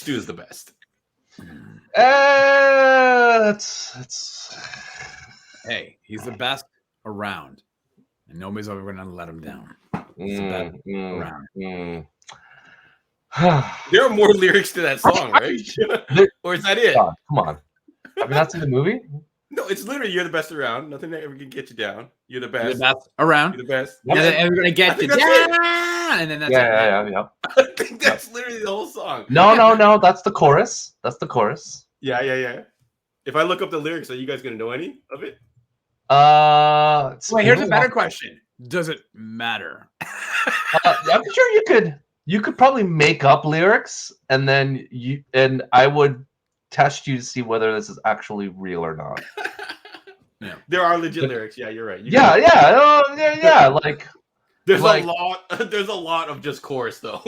Stu is the best. It's Hey, he's the best around, and nobody's ever going to let him down. He's the best around. There are more lyrics to that song, right? Or is that it? Come on. Have you not seen the movie? No, it's literally you're the best around. Nothing that ever can get you down. You're the best. You're the best around. You're the best. And then everybody get you down. And then that's yeah. I think that's literally the whole song. No. That's the chorus. Yeah. If I look up the lyrics, are you guys gonna know any of it? Wait, here's a better question. Does it matter? I'm sure you could probably make up lyrics and then I would test you to see whether this is actually real or not. Yeah. There are legit lyrics. Yeah, you're right. Yeah. Like there's a lot of just chorus though.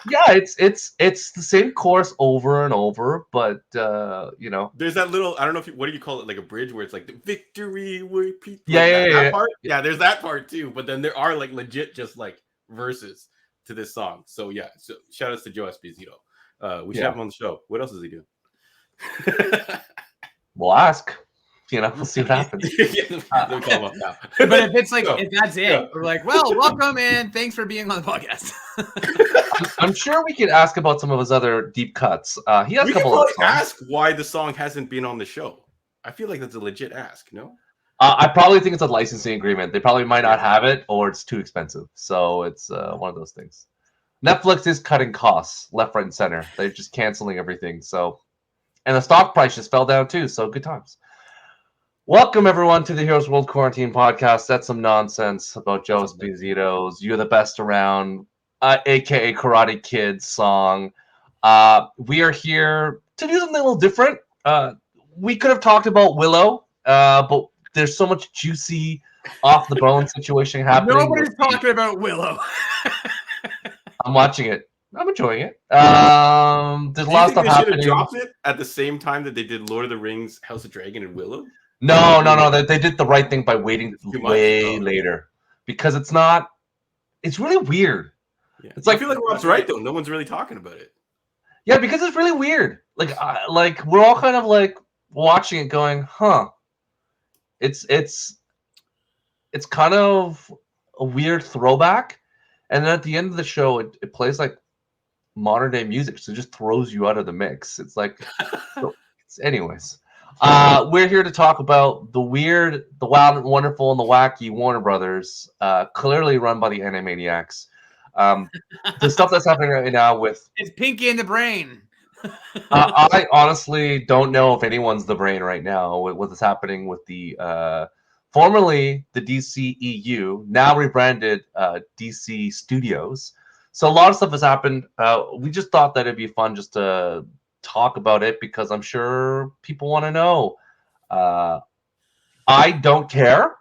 Yeah, it's the same chorus over and over, but there's that little, I don't know what do you call it, like a bridge where it's like the victory repeat. That part. Yeah, there's that part too, but then there are like legit just like verses to this song. So yeah, so shout outs to Joe Esposito. We should have him on the show. What else does he do? We'll ask. We'll see what happens. But if it's like, if that's it, we're like, well, welcome and thanks for being on the podcast. I'm sure we could ask about some of his other deep cuts. He has we a couple of songs. Ask why the song hasn't been on the show. I feel like that's a legit ask, no? I probably think it's a licensing agreement. They probably might not have it, or it's too expensive. So it's one of those things. Netflix is cutting costs left, right, and center. They're just canceling everything. So, and the stock price just fell down too. So good times. Welcome, everyone, to the Heroes World Quarantine Podcast. That's some nonsense about Joe Esposito's You're the Best Around, a.k.a. Karate Kid song. We are here to do something a little different. We could have talked about Willow, but there's so much juicy, off-the-bone situation happening. Nobody's talking about Willow. I'm watching it. I'm enjoying it. There's a lot of stuff happening. Should have dropped it at the same time that they did Lord of the Rings, House of Dragon, and Willow? No. They did the right thing by waiting way later because it's really weird. Yeah. It's like, I feel like Rob's right though. No one's really talking about it. Yeah, because it's really weird. Like we're all kind of like watching it, going, "Huh." It's kind of a weird throwback, and then at the end of the show, it plays like modern day music, so it just throws you out of the mix. It's like, anyways. We're here to talk about the weird, the wild and wonderful, and the wacky Warner Brothers, clearly run by the Animaniacs. The stuff that's happening right now with... It's Pinky in the Brain. I honestly don't know if anyone's the brain right now with what's happening with the formerly the DCEU, now rebranded DC Studios. So a lot of stuff has happened. We just thought that it'd be fun just to talk about it because I'm sure people want to know. I don't care,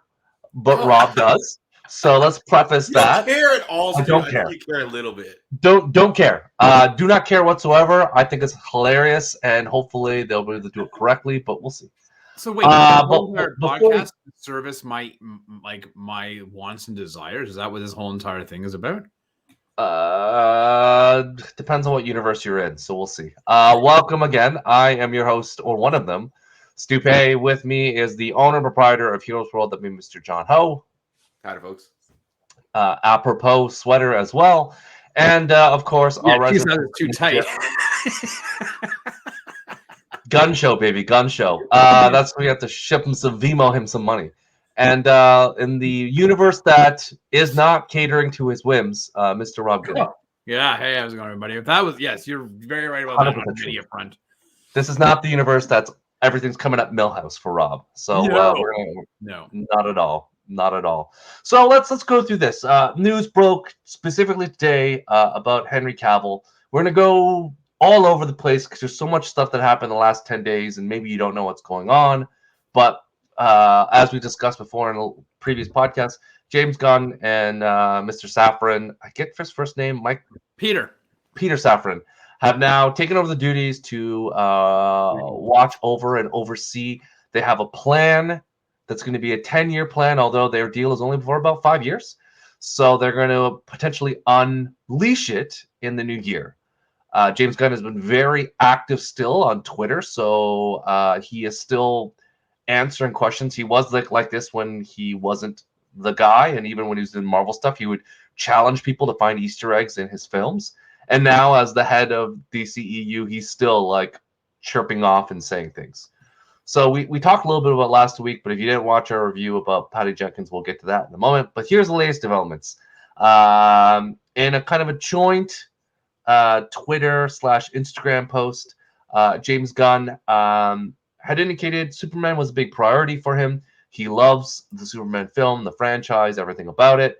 but Rob does. So let's preface that. You don't care at all. I don't care. You care a little bit. Don't care. Do not care whatsoever. I think it's hilarious, and hopefully they'll be able to do it correctly. But we'll see. So wait, podcast service my wants and desires. Is that what this whole entire thing is about? Depends on what universe you're in, so we'll see. Welcome again. I am your host, or one of them, Stupe. With me is the owner and proprietor of Heroes World, that means Mr. John Ho. Hi, folks. Apropos sweater as well, and of course, our resident too tight. Gun show, baby, gun show. That's when we have to ship him some Vimo, him some money. And in the universe that is not catering to his whims, Mr. Rob Gunn. Yeah, hey, how's it going, everybody? If that was, yes, you're very right about that on the media front. This is not the universe that's everything's coming up Millhouse for Rob. So no, not at all, not at all. So let's go through this. News broke specifically today about Henry Cavill. We're gonna go all over the place because there's so much stuff that happened in the last 10 days, and maybe you don't know what's going on, but. As we discussed before in a previous podcast, James Gunn and Mr. Safran, I get his first name, Peter Safran, have now taken over the duties to watch over and oversee. They have a plan that's going to be a 10-year plan, although their deal is only for about 5 years. So they're going to potentially unleash it in the new year. James Gunn has been very active still on Twitter, so he is still answering questions. He was like this when he wasn't the guy, and even when he was doing Marvel stuff, he would challenge people to find Easter eggs in his films. And now, as the head of DCEU, he's still like chirping off and saying things. So we talked a little bit about last week, but if you didn't watch our review about Patty Jenkins, we'll get to that in a moment. But here's the latest developments. In a kind of a joint Twitter/Instagram post, James Gunn had indicated Superman was a big priority for him. He loves the Superman film, the franchise, everything about it.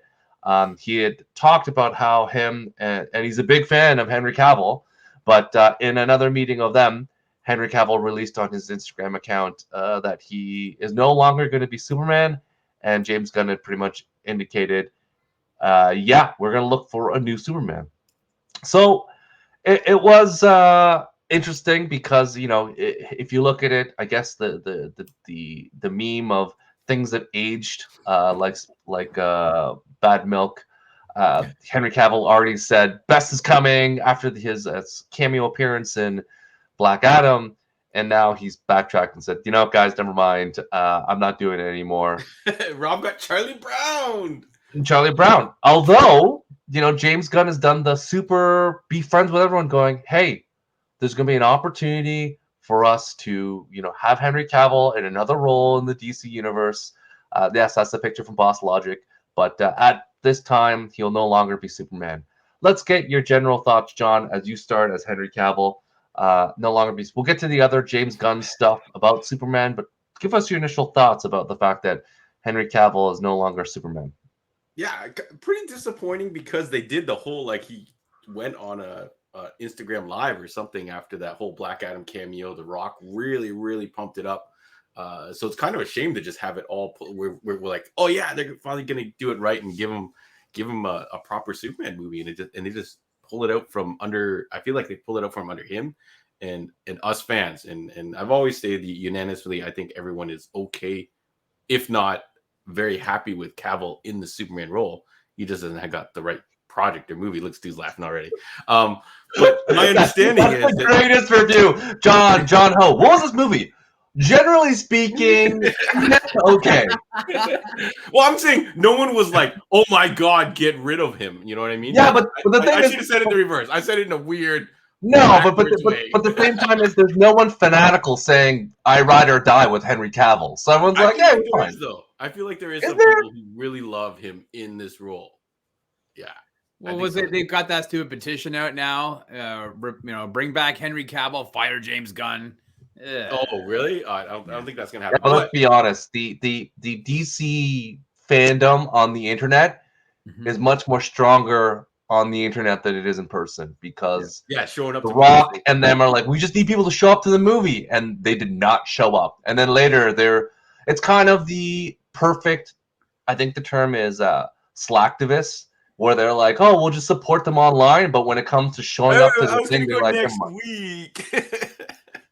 He had talked about how him, and he's a big fan of Henry Cavill, but in another meeting of them, Henry Cavill released on his Instagram account that he is no longer going to be Superman, and James Gunn had pretty much indicated, yeah, we're going to look for a new Superman. So it was interesting because, you know, if you look at it, I guess the meme of things that aged like bad milk. Henry Cavill already said best is coming after his cameo appearance in Black Adam, and now he's backtracked and said, you know, guys, never mind. I'm not doing it anymore. Rob got Charlie Brown. Charlie Brown. Although, you know, James Gunn has done the super be friends with everyone going, hey, there's going to be an opportunity for us to, you know, have Henry Cavill in another role in the DC universe. Yes, that's the picture from Boss Logic. But at this time, he'll no longer be Superman. Let's get your general thoughts, John, as you start as Henry Cavill. No longer be. We'll get to the other James Gunn stuff about Superman, but give us your initial thoughts about the fact that Henry Cavill is no longer Superman. Yeah, pretty disappointing because they did the whole, like, he went on a Instagram Live or something after that whole Black Adam cameo. The Rock really pumped it up. So it's kind of a shame to just have it all. We're like, oh yeah, they're finally gonna do it right and give him a proper Superman movie, and they just pull it out from under. I feel like they pull it out from under him and us fans. And I've always stated unanimously, I think everyone is okay, if not very happy with Cavill in the Superman role. He just hasn't got the right project or movie. Looks, dude's laughing already. But my understanding is the greatest review, John Ho. What was this movie? Generally speaking, okay. Well, I'm saying no one was like, "Oh my God, get rid of him." You know what I mean? Yeah, but the thing I is, should have said it the reverse. I said it in a weird. No, but the same time is there's no one fanatical saying I ride or die with Henry Cavill. So everyone's like, yeah, fine. Though I feel like there is some people who really love him in this role. Yeah. Well, was it? They've got that stupid petition out now. You know, bring back Henry Cavill, fire James Gunn. Oh, really? I don't think that's gonna happen. Yeah, let's be honest. The DC fandom on the internet is much more stronger on the internet than it is in person, because showing up The Rock and them are like, we just need people to show up to the movie, and they did not show up. And then later it's kind of the perfect, I think the term is slacktivist, where they're like, oh, we'll just support them online, but when it comes to showing up to the thing, they're like, next week.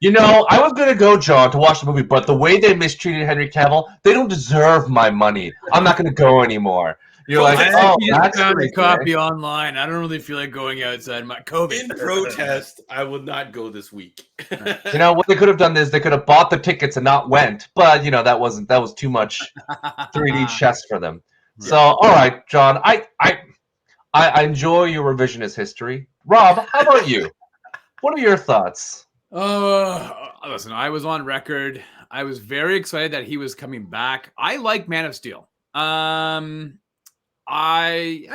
You know, I was going to go, John, to watch the movie, but the way they mistreated Henry Cavill, they don't deserve my money. I'm not going to go anymore. You're like, oh, that's found a copy online. I don't really feel like going outside my COVID. In protest, I will not go this week. You know, what they could have done is they could have bought the tickets and not went, but, you know, that was too much 3D chess for them. So, all right, John, I enjoy your revisionist history. Rob, how about you? What are your thoughts? Listen, I was on record. I was very excited that he was coming back. I like Man of Steel. I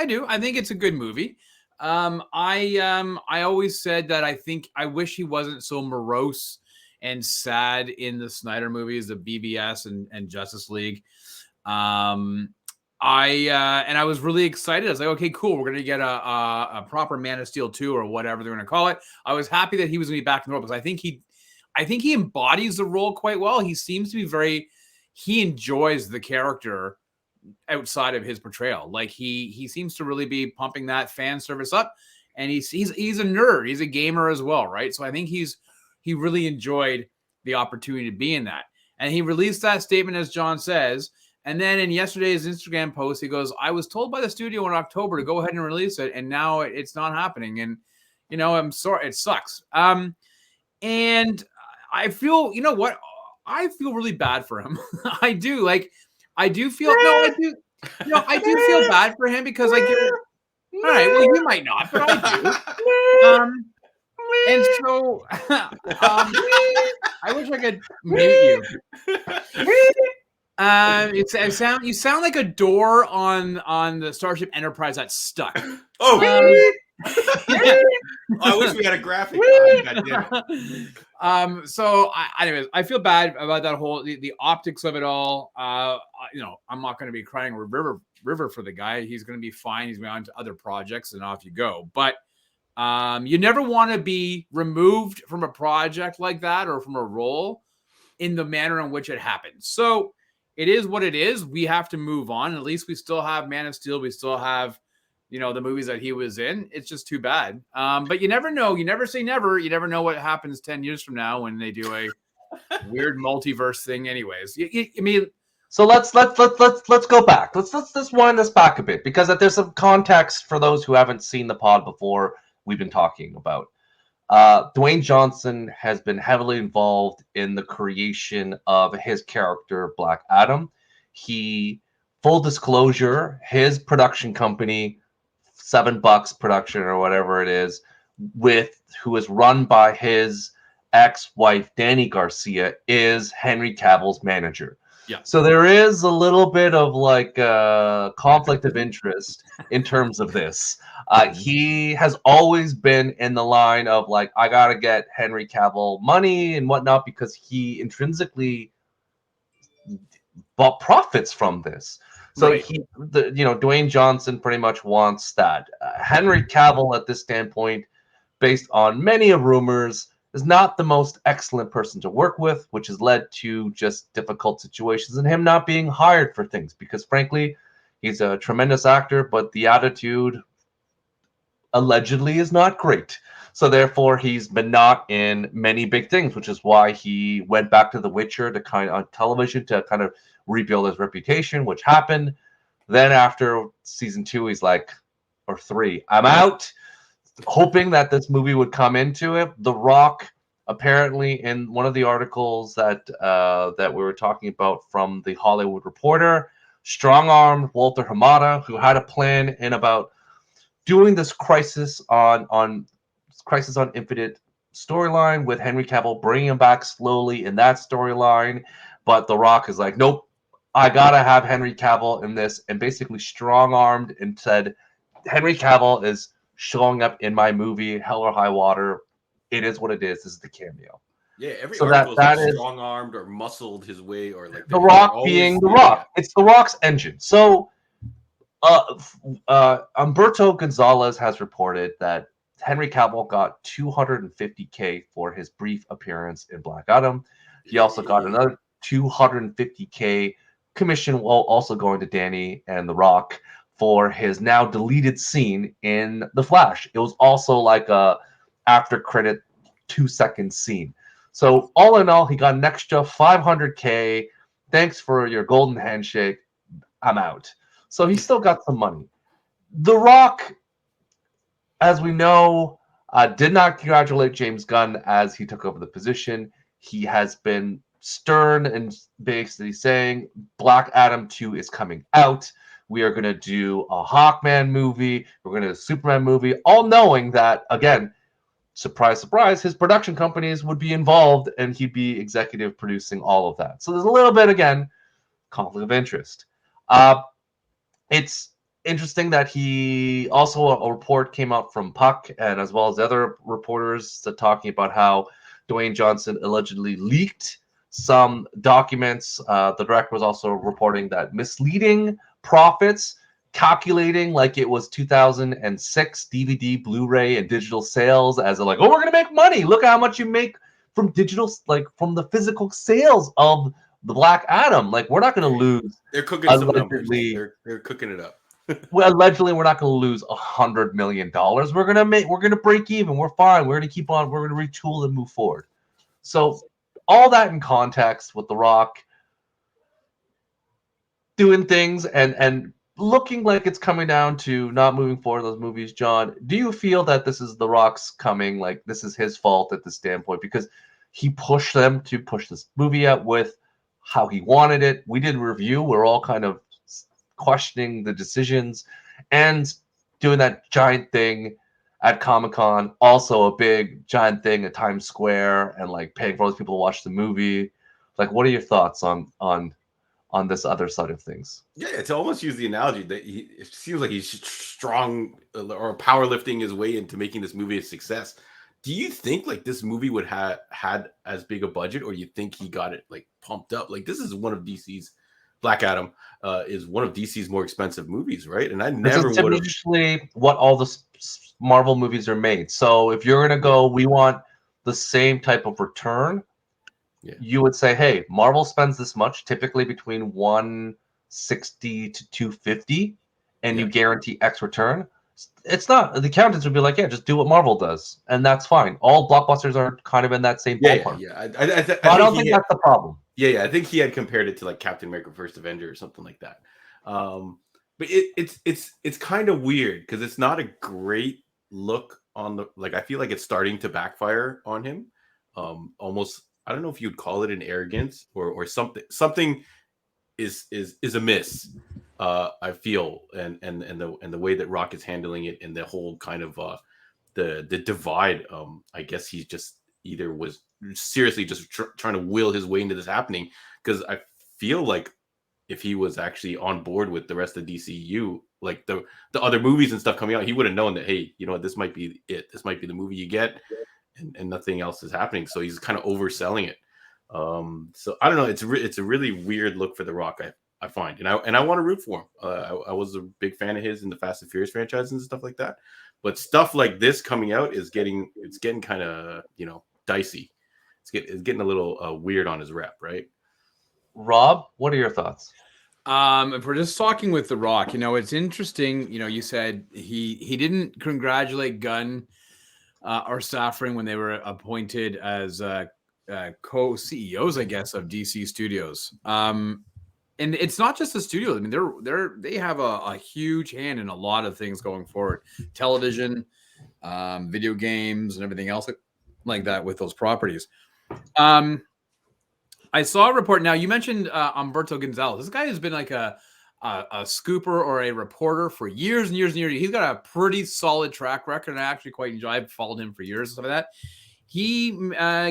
do. I think it's a good movie. I always said that I wish he wasn't so morose and sad in the Snyder movies, the BVS and Justice League. I was really excited. I was like, okay, cool. We're going to get a proper Man of Steel 2 or whatever they're going to call it. I was happy that he was going to be back in the role because I think he embodies the role quite well. He seems to be he enjoys the character outside of his portrayal. Like he seems to really be pumping that fan service up, and he's a nerd. He's a gamer as well, right? So I think he really enjoyed the opportunity to be in that. And he released that statement, as John says. And then in yesterday's Instagram post, he goes, I was told by the studio in October to go ahead and release it, and now it's not happening. And, I'm sorry, it sucks. And I feel, you know what? I feel really bad for him. I do. Like, I do feel no, I do. I do feel bad for him because like you're all right. Well, you might not, but I do. And so, I wish I could mute you. You sound like a door on the Starship Enterprise that's stuck. Oh, I wish we had a graphic. Oh, God damn it. So, anyways, I feel bad about that whole the optics of it all. I'm not going to be crying river for the guy. He's going to be fine. He's going on to other projects, and off you go. But you never want to be removed from a project like that or from a role in the manner in which it happened. So it is what it is. We have to move on. At least we still have Man of Steel. We still have, the movies that he was in. It's just too bad. But you never know. You never say never. You never know what happens 10 years from now when they do a weird multiverse thing. Anyways, I mean. So let's go back. Let's wind this back a bit because there's some context for those who haven't seen the pod before. We've been talking about. Dwayne Johnson has been heavily involved in the creation of his character, Black Adam. Full disclosure, his production company, $7 production or whatever it is, who is run by his ex-wife, Danny Garcia, is Henry Cavill's manager. Yeah. So there is a little bit of like conflict of interest in terms of this. He has always been in the line of like, I gotta get Henry Cavill money and whatnot because he intrinsically profits from this. So right. Dwayne Johnson pretty much wants that. Henry Cavill at this standpoint, based on many of rumors, is not the most excellent person to work with, which has led to just difficult situations and him not being hired for things because, frankly, he's a tremendous actor, but the attitude allegedly is not great. So therefore, he's been not in many big things, which is why he went back to The Witcher on television to kind of rebuild his reputation, which happened. Then after season 2, he's like, or 3, I'm out. Hoping that this movie would come into it. The Rock, apparently, in one of the articles that we were talking about from the Hollywood Reporter, strong-armed Walter Hamada, who had a plan in about doing this Crisis on Infinite storyline with Henry Cavill, bringing him back slowly in that storyline. But The Rock is like, nope, I gotta have Henry Cavill in this, and basically strong-armed and said, Henry Cavill is showing up in my movie, Hell or High Water. It is what it is. This is the cameo. Yeah, every article is like strong-armed or muscled his way, or like The Rock being The Rock. It's The Rock's engine. So, Humberto Gonzalez has reported that Henry Cavill got $250K for his brief appearance in Black Adam. He also got another $250K commission, while also going to Danny and The Rock for his now deleted scene in The Flash. It was also like a after credit 2-second scene. So all in all, he got an extra $500K. Thanks for your golden handshake. I'm out. So he still got some money. The Rock, as we know, did not congratulate James Gunn as he took over the position. He has been stern and basically saying Black Adam 2 is coming out. We are going to do a Hawkman movie. We're going to do a Superman movie, all knowing that, again, surprise, surprise, his production companies would be involved and he'd be executive producing all of that. So there's a little bit, again, conflict of interest. It's interesting that he also, a report came out from Puck and as well as other reporters talking about how Dwayne Johnson allegedly leaked some documents. The director was also reporting that misleading profits, calculating like it was 2006 DVD, Blu-ray, and digital sales as a, like, oh, we're gonna make money. Look at how much you make from digital, like from the physical sales of the Black Adam. Like, we're not gonna lose. They're cooking some numbers. They're cooking it up. Well, allegedly, we're not gonna lose $100 million. We're gonna break even. We're fine. We're gonna keep on. We're gonna retool and move forward. So all that in context with The Rock doing things and looking like it's coming down to not moving forward those movies, John, do you feel that this is The Rock's coming, like this is his fault at this standpoint? Because he pushed them to push this movie out with how he wanted it. We did a review. We're all kind of questioning the decisions and doing that giant thing at Comic-Con, also a big giant thing at Times Square, and like paying for all those people to watch the movie. Like, what are your thoughts on this other side of things? Yeah, to almost use the analogy that it seems like he's strong or powerlifting his way into making this movie a success. Do you think like this movie would have had as big a budget, or you think he got it like pumped up? Like this is one of DC's Black Adam is one of DC's more expensive movies, right? And I never This is would have. typically what all the Marvel movies are made. So if you're gonna go, we want the same type of return. Yeah. You would say, hey, Marvel spends this much, typically between 160 to 250, and you guarantee X return. It's not, the accountants would be like, yeah, just do what Marvel does, and that's fine. All blockbusters are kind of in that same ballpark. I don't think that's the problem. Yeah, I think he had compared it to like Captain America: First Avenger or something like that. But it's kind of weird because it's not a great look on the, like I feel like it's starting to backfire on him. Almost, I don't know if you'd call it an arrogance or something. Something is amiss. I feel, and the way that Rock is handling it, and the whole kind of the divide. I guess he just either was seriously just trying to will his way into this happening, because I feel like if he was actually on board with the rest of DCU, like the other movies and stuff coming out, he would have known that, hey, you know what, this might be it. This might be the movie you get. And nothing else is happening, so he's kind of overselling it. So I don't know. It's a really weird look for The Rock, I find, and I want to root for him. I was a big fan of his in the Fast and Furious franchise and stuff like that. But stuff like this coming out is getting kind of dicey. It's getting a little weird on his rep, right? Rob, what are your thoughts? If we're just talking with The Rock, it's interesting. You said he didn't congratulate Gunn or Safran when they were appointed as co-CEOs, I guess, of DC Studios. And it's not just the studios. I mean, they have a huge hand in a lot of things going forward: television, video games, and everything else like that with those properties. I saw a report. Now, you mentioned Humberto Gonzalez. This guy has been like a scooper or a reporter for years and years and years. He's got a pretty solid track record, and I actually quite enjoy. I've followed him for years and stuff like that. He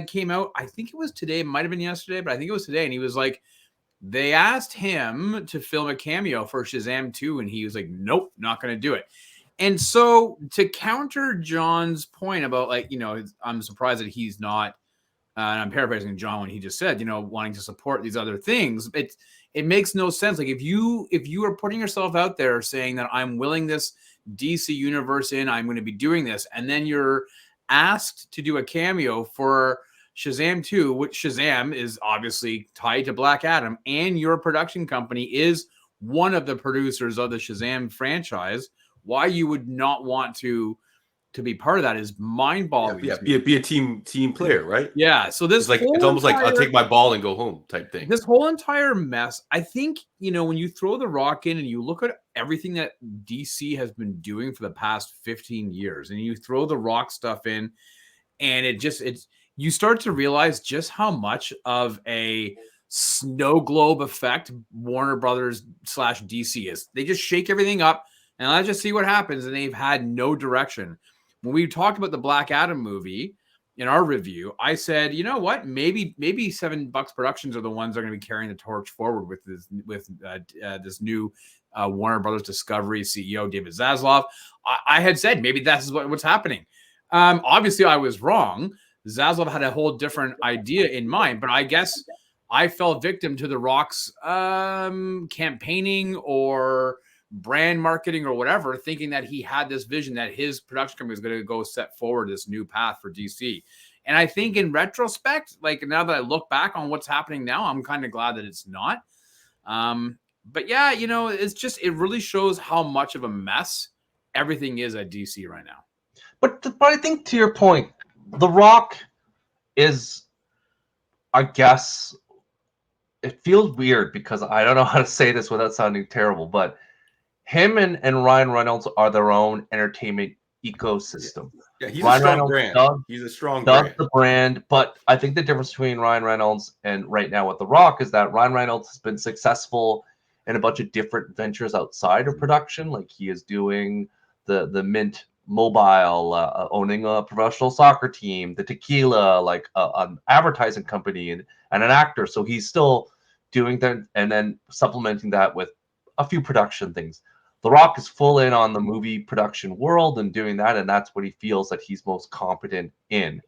came out, I think it was today, it might have been yesterday, but I think it was today, and he was like, they asked him to film a cameo for Shazam 2, and he was like, nope, not going to do it. And so to counter John's point about, like, I'm surprised that he's not, and I'm paraphrasing John when he just said, wanting to support these other things. It makes no sense. Like, if you are putting yourself out there saying that I'm willing this DC universe in, I'm going to be doing this, and then you're asked to do a cameo for Shazam 2, which Shazam is obviously tied to Black Adam, and your production company is one of the producers of the Shazam franchise, why you would not want to be part of that is mind-boggling. Yeah, be a team player, right? Yeah. So this, it's almost like I'll take my ball and go home type thing. This whole entire mess, I think, when you throw The Rock in and you look at everything that DC has been doing for the past 15 years, and you throw The Rock stuff in, and you start to realize just how much of a snow globe effect Warner Brothers / DC is. They just shake everything up and let's just see what happens, and they've had no direction. When we talked about the Black Adam movie in our review, I said, you know what? Maybe $7 Productions are the ones that are going to be carrying the torch forward with this new Warner Brothers Discovery CEO, David Zaslav. I had said maybe that's what's happening. Obviously, I was wrong. Zaslav had a whole different idea in mind, but I guess I fell victim to The Rock's campaigning or brand marketing or whatever, thinking that he had this vision that his production company was going to go set forward this new path for DC. And I think in retrospect, like now that I look back on what's happening now, I'm kind of glad that it's not. But yeah, it really shows how much of a mess everything is at DC right now. But I think, to your point, The Rock is, I guess, it feels weird because I don't know how to say this without sounding terrible, but him and Ryan Reynolds are their own entertainment ecosystem. Yeah, he's a Ryan strong Reynolds brand. does, He's a strong does brand. the brand, but I think the difference between Ryan Reynolds and right now with The Rock is that Ryan Reynolds has been successful in a bunch of different ventures outside of production. Like he is doing the Mint Mobile, owning a professional soccer team, the tequila, like an advertising company, and an actor. So he's still doing that, and then supplementing that with a few production things. The Rock is full in on the movie production world and doing that, and that's what he feels that he's most competent in.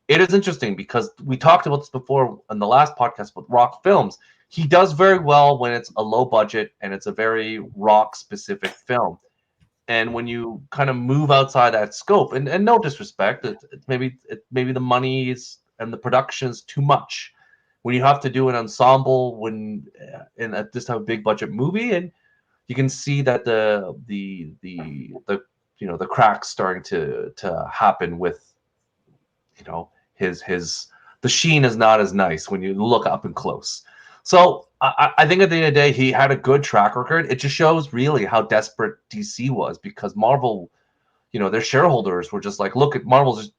It is interesting because we talked about this before in the last podcast with Rock films. He does very well when it's a low budget and it's a very Rock specific film. And when you kind of move outside that scope, and no disrespect, maybe the money is and the production is too much. When you have to do an ensemble in this type of big budget movie, and you can see that the the cracks starting to happen with his the sheen is not as nice when you look up and close. So I think at the end of the day, he had a good track record. It just shows really how desperate DC was because Marvel, their shareholders were just like, look at Marvel's just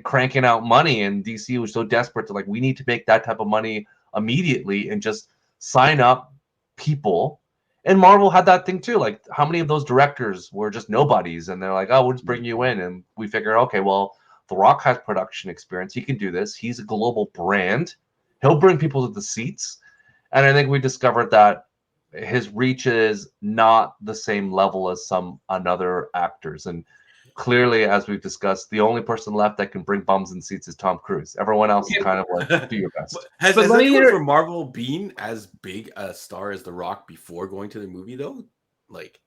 cranking out money, and DC was so desperate to like, we need to make that type of money immediately and just sign up people. And Marvel had that thing too. Like, how many of those directors were just nobodies, and they're like, oh, we'll just bring you in, and we figure, okay, well, The Rock has production experience. He can do this. He's a global brand. He'll bring people to the seats. And I think we discovered that his reach is not the same level as some other actors. And clearly, as we've discussed, the only person left that can bring bums in seats is Tom Cruise. Everyone else is kind of like, do your best. Has anyone from Marvel been as big a star as The Rock before going to the movie, though? Like,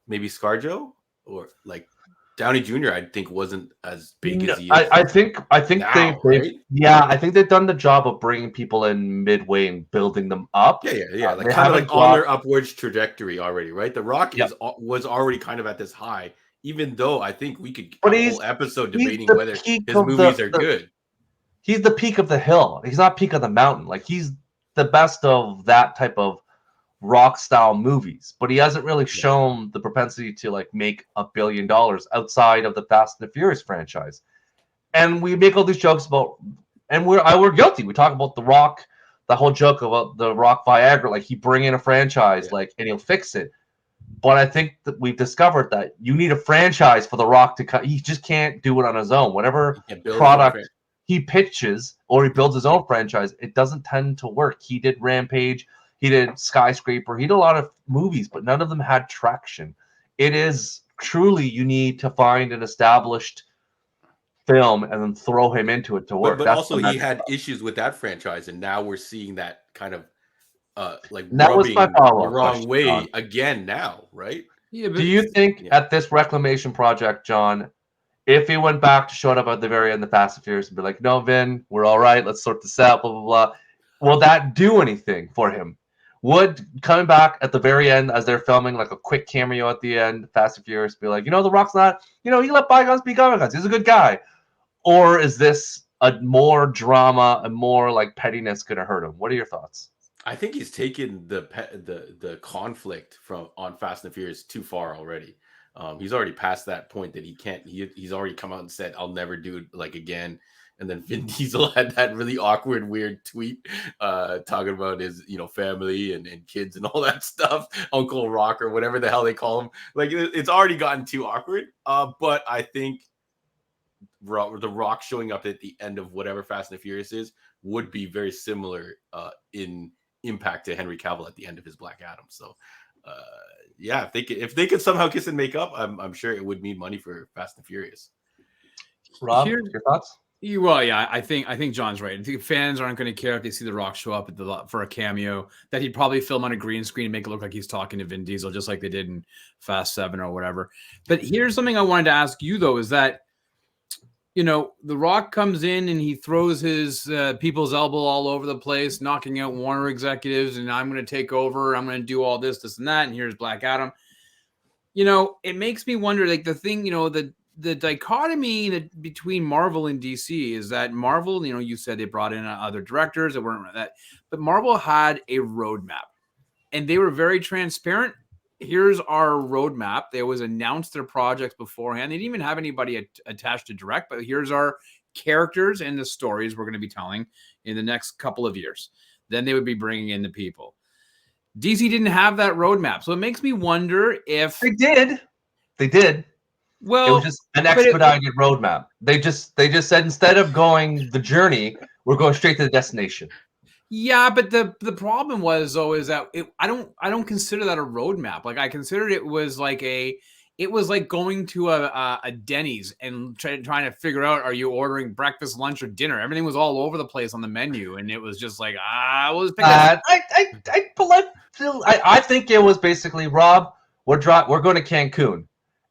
maybe ScarJo? Or, like, Downey Jr., I think, wasn't as big as he is. I think now, right? I think they've done the job of bringing people in midway and building them up. Yeah. Like kind of like on their upwards trajectory already, right? The Rock was already kind of at this high, even though I think we could have a whole episode debating whether his movies are good. He's the peak of the hill. He's not peak of the mountain. Like, he's the best of that type of Rock style movies, but he hasn't really shown the propensity to like make $1 billion outside of the Fast and the Furious franchise. And we make all these jokes about, and we're guilty. We talk about The Rock, the whole joke about the Rock Viagra, like he bring in a franchise, like, and he'll fix it. But I think that we've discovered that you need a franchise for The Rock to cut. He just can't do it on his own. Whatever product he pitches or he builds his own franchise, it doesn't tend to work. He did Rampage. He did Skyscraper. He did a lot of movies, but none of them had traction. It is truly, you need to find an established film and then throw him into it to work. But also he had issues with that franchise, and now we're seeing that kind of like that rubbing was my the wrong way, John. Again now, right? Yeah, do you think at this reclamation project, John, if he went back to show up at the very end of Fast and Furious and be like, no, Vin, we're all right, let's sort this out, blah, blah, blah, will that do anything for him? Would coming back at the very end as they're filming like a quick cameo at the end, Fast and Furious, be like, The Rock's not, he let bygones be bygones. He's a good guy. Or is this a more drama and more like pettiness going to hurt him? What are your thoughts? I think he's taken the conflict on Fast and Furious too far already. He's already past that point that he can't. He's already come out and said, "I'll never do it like again." And then Vin Diesel had that really awkward, weird tweet talking about his, family and kids and all that stuff, Uncle Rock or whatever the hell they call him. Like, it's already gotten too awkward. But I think The Rock showing up at the end of whatever Fast and the Furious is would be very similar in impact to Henry Cavill at the end of his Black Adam. So, if they could somehow kiss and make up, I'm sure it would mean money for Fast and Furious. Rob, your thoughts? Well, yeah, I think John's right. I think fans aren't going to care if they see The Rock show up for a cameo. That he'd probably film on a green screen and make it look like he's talking to Vin Diesel, just like they did in Fast 7 or whatever. But here's something I wanted to ask you though: is that The Rock comes in and he throws his people's elbow all over the place, knocking out Warner executives, and I'm going to take over. I'm going to do all this, and that, and here's Black Adam. It makes me wonder, like the thing, the dichotomy between Marvel and DC is that Marvel, you said they brought in other directors that weren't that, but Marvel had a roadmap and they were very transparent here's our roadmap. They always announced their projects beforehand. They didn't even have anybody attached to direct, but here's our characters and the stories we're going to be telling in the next couple of years. Then they would be bringing in the people. DC didn't have that roadmap, so it makes me wonder if They did. They did. Well, it was just an expedited roadmap. They just said instead of going the journey, we're going straight to the destination. Yeah, but the problem was though is that I don't consider that a roadmap. Like I considered it was like going to a Denny's and trying to figure out, are you ordering breakfast, lunch, or dinner? Everything was all over the place on the menu, and it was just like we'll just pick I think it was basically, Rob, we're going to Cancun.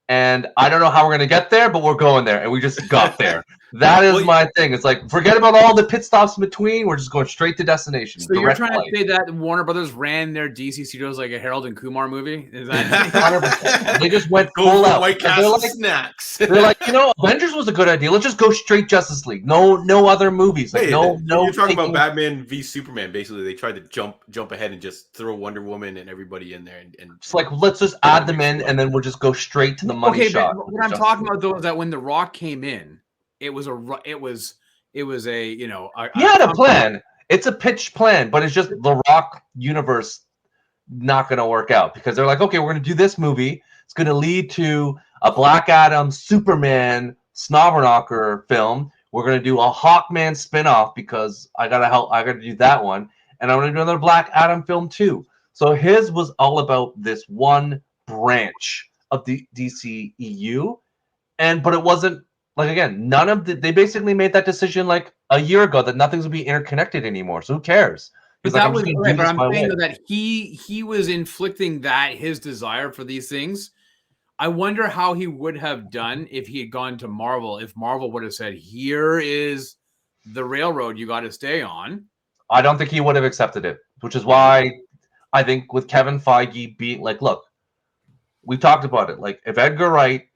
And I don't know how we're going to get there, but we're going there. And we just got there. That is my thing. It's like, forget about all the pit stops in between. We're just going straight to destination. So you're trying to say that Warner Brothers ran their DC studios like a Harold and Kumar movie? Is that They just went full out. White Castle snacks. They're like, Avengers was a good idea. Let's just go straight Justice League. No other movies. Like, no. You're talking about Batman v Superman. Basically, they tried to jump ahead and just throw Wonder Woman and everybody in there, and it's like, let's just add them in, and then we'll just go straight to the money shot. But what I'm talking about though is that when The Rock came in, he had a plan. It's a pitched plan, but it's just the Rock universe not going to work out because they're like, okay, we're going to do this movie. It's going to lead to a Black Adam, Superman, Snobberknocker film. We're going to do a Hawkman spinoff because I got to do that one. And I'm going to do another Black Adam film too. So his was all about this one branch of the DCEU. But it wasn't, like, again, they basically made that decision like a year ago that nothing's going to be interconnected anymore. So who cares? But I'm saying that he was inflicting his desire for these things. I wonder how he would have done if he had gone to Marvel, if Marvel would have said, here is the railroad you got to stay on. I don't think he would have accepted it, which is why I think with Kevin Feige being like, look, we talked about it. Like, if Edgar Wright,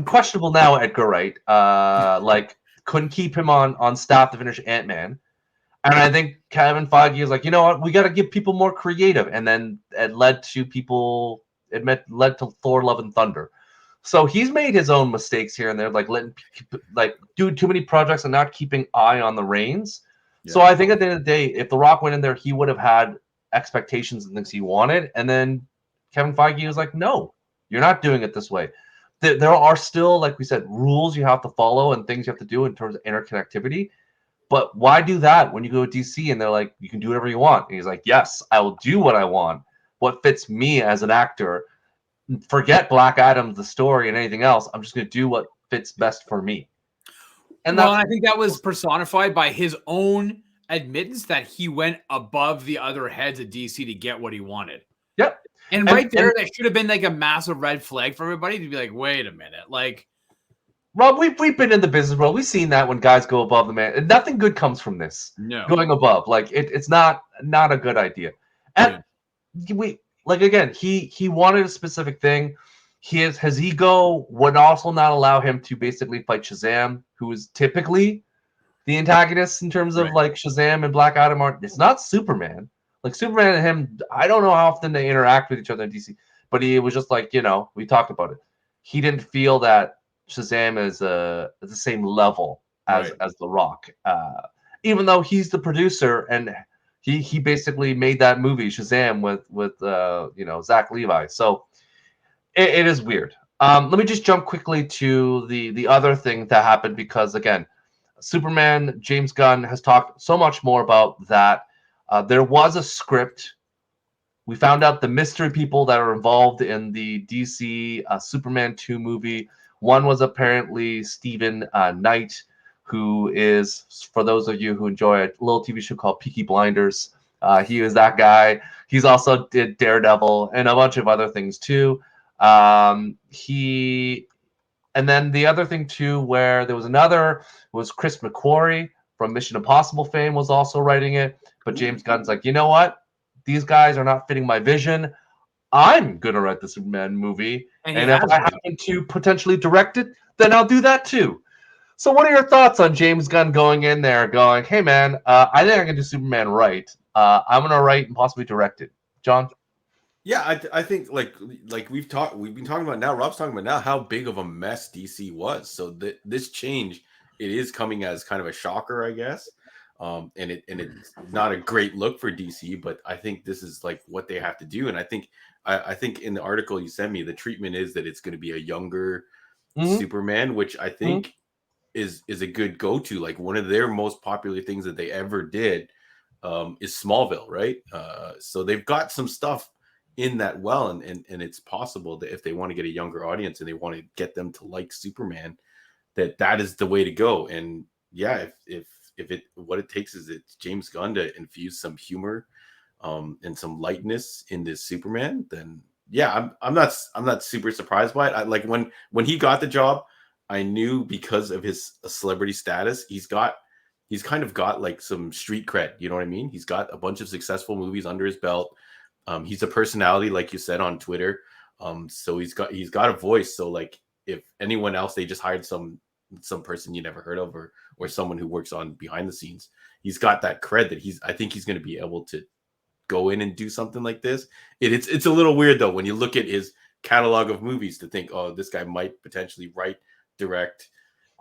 questionable now, Edgar Wright, couldn't keep him on staff to finish Ant-Man. And I think Kevin Feige is like, you know what, we got to give people more creative. And then it led to Thor: Love and Thunder. So he's made his own mistakes here and there, like do too many projects and not keeping eye on the reins. Yeah. So I think at the end of the day, if The Rock went in there, he would have had expectations and things he wanted. And then Kevin Feige was like, no, you're not doing it this way. There are still, like we said, rules you have to follow and things you have to do in terms of interconnectivity. But why do that when you go to DC and they're like, you can do whatever you want? And he's like, yes, I will do what I want. What fits me as an actor. Forget Black Adam, the story, and anything else. I'm just going to do what fits best for me. And I think that was personified by his own admittance that he went above the other heads at DC to get what he wanted. Yep. And right there, that should have been like a massive red flag for everybody to be like, wait a minute. Like, Rob, we've been in the business world. We've seen that when guys go above the man. Nothing good comes from this. No. Going above. Like, it's not a good idea. And he wanted a specific thing. His ego would also not allow him to basically fight Shazam, who is typically the antagonist in terms of like Shazam and Black Adam. It's not Superman. Like, Superman and him, I don't know how often they interact with each other in DC, but he was just like, we talked about it. He didn't feel that Shazam is at the same level as The Rock, even though he's the producer and he basically made that movie Shazam with Zach Levi. So it is weird. Let me just jump quickly to the other thing that happened because, again, Superman, James Gunn has talked so much more about that. There was a script. We found out the mystery people that are involved in the DC Superman 2 movie. One was apparently Stephen Knight, who is, for those of you who enjoy a little TV show called Peaky Blinders, he was that guy. He's also did Daredevil and a bunch of other things too. And then the other thing too, where there was Chris McQuarrie from Mission Impossible fame was also writing it. But James Gunn's like, you know what? These guys are not fitting my vision. I'm going to write the Superman movie. And if I happen to potentially direct it, then I'll do that too. So what are your thoughts on James Gunn going in there going, hey, man, I think I can do Superman right. I'm going to write and possibly direct it. John? Yeah, I think like we've been talking about now. Rob's talking about now how big of a mess DC was. So this change, it is coming as kind of a shocker, I guess. And it's not a great look for DC, but I think this is like what they have to do. And I think in the article you sent me, the treatment is that it's going to be a younger Superman, which I think is a good go-to. Like one of their most popular things that they ever did is Smallville, right? So they've got some stuff in that well, and it's possible that if they want to get a younger audience and they want to get them to like Superman, that is the way to go. And yeah, if it what it takes is it's James Gunn to infuse some humor and some lightness in this Superman, then yeah, I'm not super surprised by it. I like when he got the job, I knew because of his celebrity status, he's kind of got like some street cred, you know what I mean? He's got a bunch of successful movies under his belt. He's a personality, like you said, on Twitter. So he's got a voice. So like if anyone else, they just hired some person you never heard of, or someone who works on behind the scenes. He's got that cred that I think he's going to be able to go in and do something like this. It's a little weird though when you look at his catalog of movies to think, oh, this guy might potentially write, direct,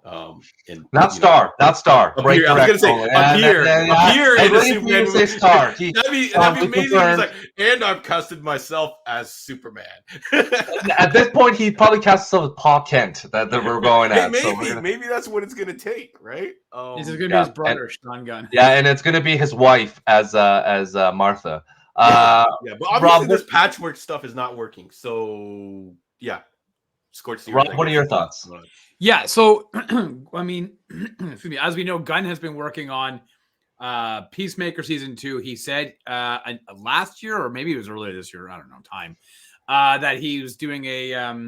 and not star. I was gonna say appear in the Superman movie. Star. That'd be amazing. He's like, and I've casted myself as Superman. At this point, he probably cast himself as Paul Kent that we're going at. Maybe that's what it's gonna take, right? This is gonna be his brother, Sean Gunn. Yeah, and it's gonna be his wife as Martha. Yeah, but obviously this patchwork stuff is not working. So yeah, Rob, what are your thoughts? Yeah, so I mean, excuse me, as we know, Gunn has been working on Peacemaker season 2. He said last year, or maybe it was earlier this year, I don't know, that he was doing a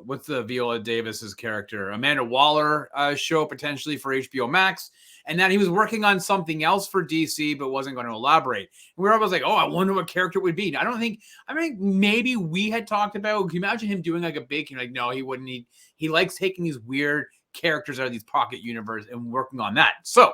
what's the Viola Davis's character, Amanda Waller show potentially for HBO Max, and that he was working on something else for DC but wasn't going to elaborate. And we were always like, oh, I wonder what character it would be. I think maybe we had talked about, can you imagine him doing like a big, like, no, he wouldn't. He likes taking these weird characters out of these pocket universe and working on that. So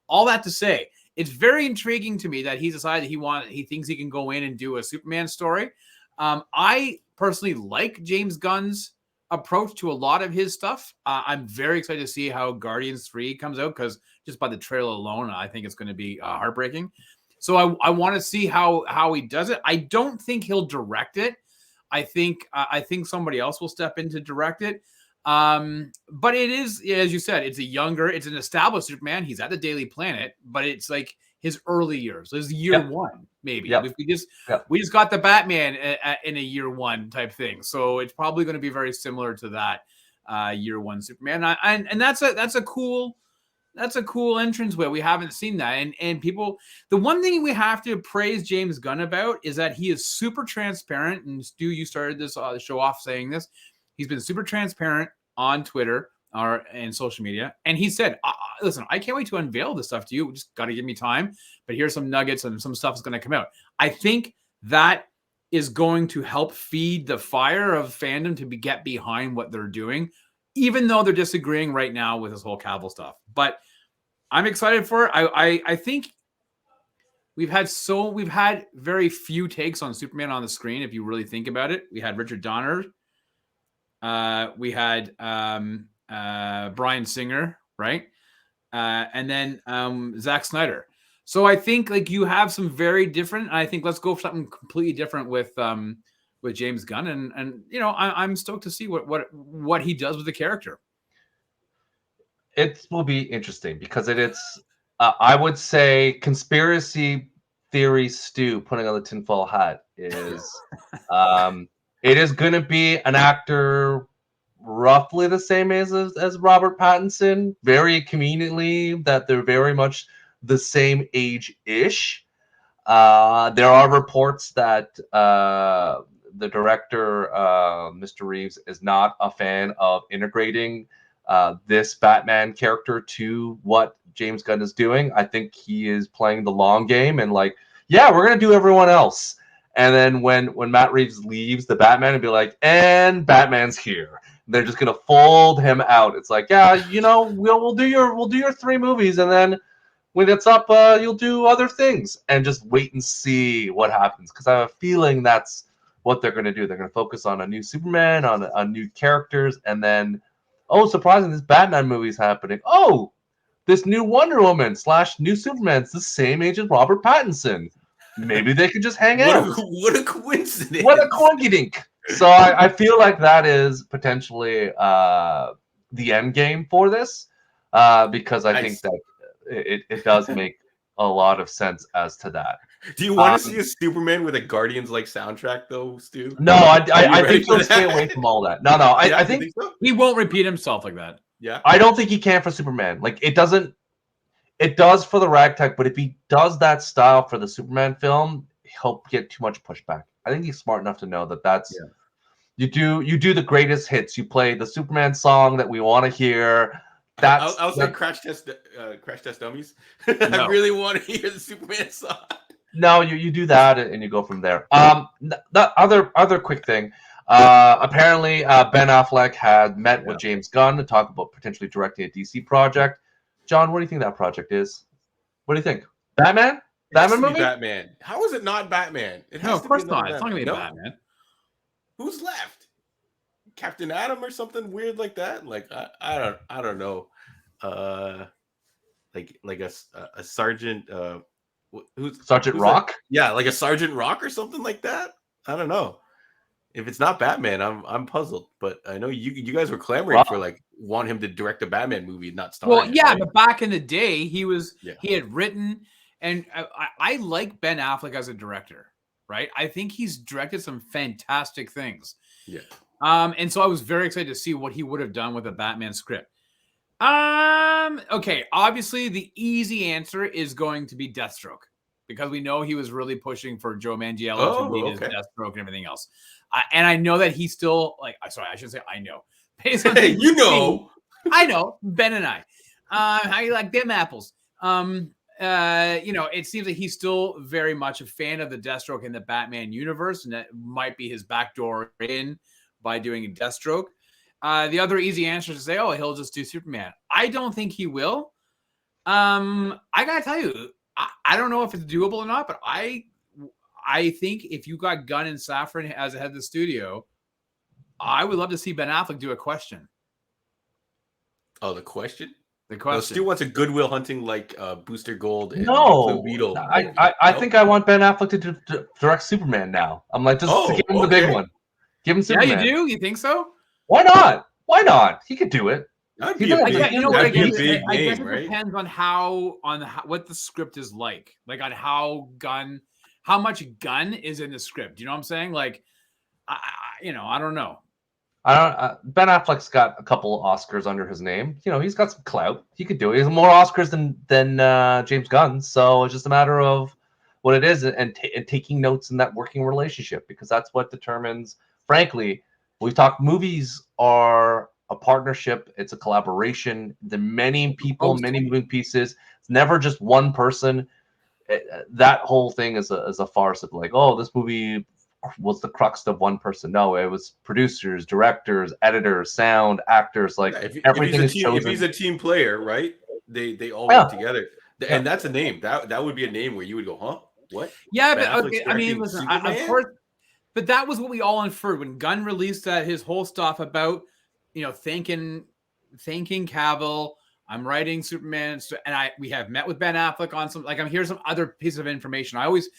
all that to say, it's very intriguing to me that he's decided he thinks he can go in and do a Superman story. I personally like James Gunn's approach to a lot of his stuff. I'm very excited to see how Guardians 3 comes out, because just by the trailer alone, I think it's going to be heartbreaking. So I want to see how he does it. I don't think he'll direct it. I think somebody else will step in to direct it. But it is, as you said, it's an established Superman. He's at the Daily Planet, but it's like his early years. It's year one, maybe. We just got the Batman in a year one type thing. So it's probably going to be very similar to that year one Superman. And that's a cool entranceway. We haven't seen that. And people, the one thing we have to praise James Gunn about is that he is super transparent. And Stu, you started this show off saying this. He's been super transparent on Twitter and social media. And he said, listen, I can't wait to unveil this stuff to you. We just got to give me time. But here's some nuggets and some stuff is going to come out. I think that is going to help feed the fire of fandom to get behind what they're doing, even though they're disagreeing right now with this whole Cavill stuff. But I'm excited for it. I think we've had very few takes on Superman on the screen. If you really think about it, we had Richard Donner. We had Bryan Singer, right? And then Zack Snyder. So I think like you have some very different. I think let's go for something completely different with James Gunn, and you know I'm stoked to see what he does with the character. It will be interesting because it's I would say conspiracy theory Stu putting on the tinfoil hat is it is going to be an actor roughly the same age as Robert Pattinson, very conveniently that they're very much the same age-ish. There are reports that the director, Mr. Reeves, is not a fan of integrating this Batman character to what James Gunn is doing. I think he is playing the long game and like, yeah, we're going to do everyone else. And then when Matt Reeves leaves the Batman and be like, and Batman's here. They're just gonna fold him out. It's like, yeah, you know, we'll do your 3 movies, and then when it's up, you'll do other things and just wait and see what happens. Because I have a feeling that's what they're going to do. They're going to focus on a new Superman, on new characters, and then, oh, surprising, this Batman movie is happening. Oh, this new Wonder Woman / new Superman's the same age as Robert Pattinson. Maybe they could just hang out. What a coincidence! What a coinkydink! So I feel like that is potentially the end game for this, because I think that it does make a lot of sense as to that. Do you want to see a Superman with a Guardians-like soundtrack, though, Stu? No, I think he'll stay away from all that. No, I think so? He won't repeat himself like that. Yeah, I don't think he can for Superman. Like, it doesn't. It does for the ragtag, but if he does that style for the Superman film, he'll get too much pushback. I think he's smart enough to know that that's you do the greatest hits. You play the Superman song that we want to hear. I'll say Crash Test Dummies. No. I really want to hear the Superman song. No, you do that and you go from there. The other quick thing. Apparently, Ben Affleck had met with James Gunn to talk about potentially directing a DC project. John, what do you think that project is? What do you think? Batman? Batman movie? Batman. How is it not Batman? No, of course not. It's not going to be Batman. Who's left? Captain Atom or something weird like that? Like I don't know. Like a Sergeant. Who's Sergeant Rock? Yeah, like a Sergeant Rock or something like that. I don't know. If it's not Batman, I'm puzzled. But I know you guys were clamoring for like want him to direct a Batman movie, not star. Well, yeah, right? But back in the day, he had written, and I like Ben Affleck as a director, right? I think he's directed some fantastic things. Yeah. And so I was very excited to see what he would have done with a Batman script. Okay, obviously the easy answer is going to be Deathstroke, because we know he was really pushing for Joe Manganiello to be his Deathstroke and everything else. And I know that he's still like, sorry, I should say I know. Hey, you know. I know, Ben and I. How you like them apples? It seems like he's still very much a fan of the Deathstroke in the Batman universe, and that might be his backdoor in by doing a Deathstroke. The other easy answer is to say, oh, he'll just do Superman. I don't think he will. I gotta tell you, I don't know if it's doable or not, but I think if you got Gunn and Safran as the head of the studio, I would love to see Ben Affleck do a question. Oh, the question? The question. Stu wants a Goodwill Hunting like Booster Gold. And No, Blue Beetle. I think I want Ben Affleck to direct Superman now. I'm like, just give him the big one. Give him Superman. Yeah, you do? You think so? Why not? Why not? He could do it. That'd be a big name, I guess it right? depends on what the script is like on how much Gunn is in the script. You know what I'm saying? Like, I don't know. Ben Affleck's got a couple Oscars under his name. He's got some clout. He could do it. He has more Oscars than James Gunn. So it's just a matter of what it is and taking notes in that working relationship, because that's what determines. Frankly, we talk movies are a partnership. It's a collaboration. The many people, many moving pieces. It's never just one person. That whole thing is a farce of like, oh, this movie was the crux of one person. No, it was producers, directors, editors, sound, actors. Like everything is chosen. If he's a team player, right? They all work together, and that's a name that would be a name where you would go, huh? What? Yeah, but okay. I mean, listen, of course, but that was what we all inferred when Gunn released his whole stuff about thanking Cavill. I'm writing Superman, and we have met with Ben Affleck on some. Like, here's some other piece of information. I always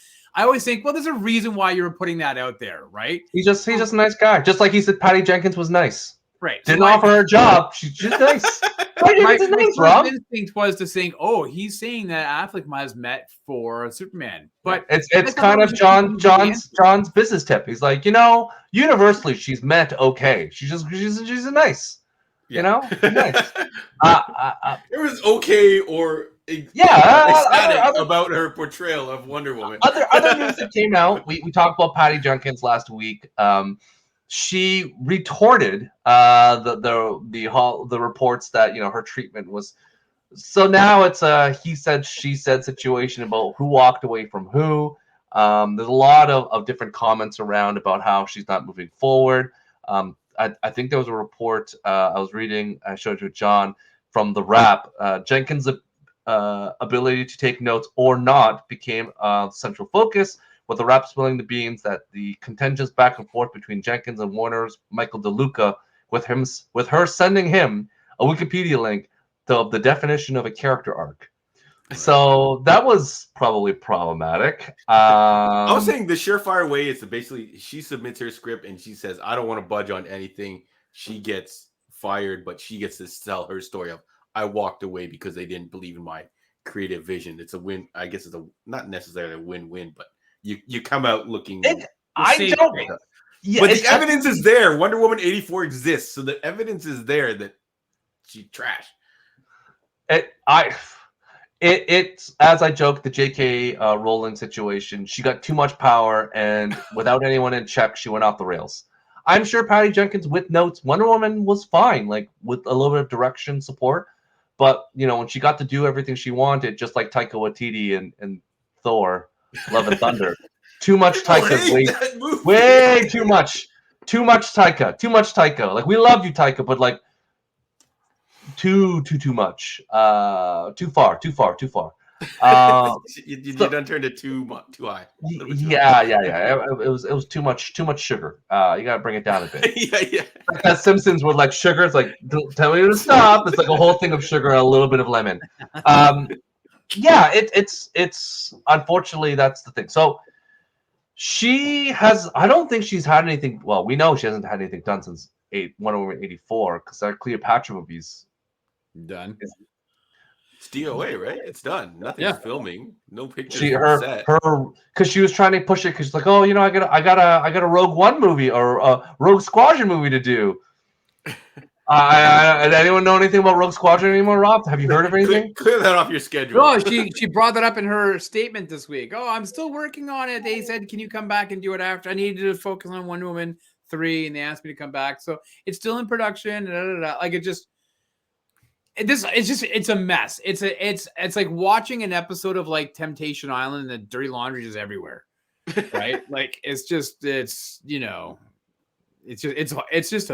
think, well, there's a reason why you're putting that out there, right? He's just a nice guy. Just like he said Patty Jenkins was nice. Right. Didn't offer her a job. She's just nice. My instinct was to think, oh, he's saying that Affleck has met for Superman. But it's kind of John's business tip. He's like, universally she's met okay. She's a nice. Nice. It was okay or ecstatic about her portrayal of Wonder Woman. Other news that came out, we talked about Patty Jenkins last week. She retorted the reports that her treatment was. So now it's a he said she said situation about who walked away from who. There's a lot of different comments around about how she's not moving forward. I think there was a report I was reading. I showed you John from The Wrap. Jenkins ability to take notes or not became central focus, with the rap spilling the beans that the contentions back and forth between Jenkins and Warner's Michael DeLuca, with her sending him a Wikipedia link of the definition of a character arc. So that was probably problematic. I was saying the surefire way is to basically she submits her script and she says, I don't want to budge on anything. She gets fired, but she gets to tell her story of I walked away because they didn't believe in my creative vision. It's a win. I guess it's not necessarily a win-win, but you come out looking. I don't. Yeah, but the evidence is there. Wonder Woman 84 exists, so the evidence is there that she trashed. It's as I joked, the J.K. Rowling situation. She got too much power, and without anyone in check, she went off the rails. I'm sure Patty Jenkins, with notes, Wonder Woman was fine, like with a little bit of direction support. But when she got to do everything she wanted, just like Taika Waititi and Thor, Love and Thunder, too much Taika, way too much Taika. Like we love you, Taika, but like. Too much. Too far. You done turned it too high. Yeah. It was too much sugar. You gotta bring it down a bit. yeah. Like that Simpsons with like sugar. It's like tell me to stop. It's like a whole thing of sugar and a little bit of lemon. Yeah. It's unfortunately that's the thing. So she has. I don't think she's had anything. Well, we know she hasn't had anything done since Wonder Woman 84 because our Cleopatra movies. Done. It's DOA, right? It's done. Nothing's filming. No pictures. Her because she was trying to push it because she's like, oh, I got a Rogue One movie or a Rogue Squadron movie to do. Anyone know anything about Rogue Squadron anymore, Rob? Have you heard of anything? Clear that off your schedule. Oh, she brought that up in her statement this week. Oh, I'm still working on it. They said, can you come back and do it after? I needed to focus on Wonder Woman 3, and they asked me to come back. So it's still in production. Like it's a mess. It's like watching an episode of like Temptation Island and the dirty laundry is everywhere, right? Like it's just a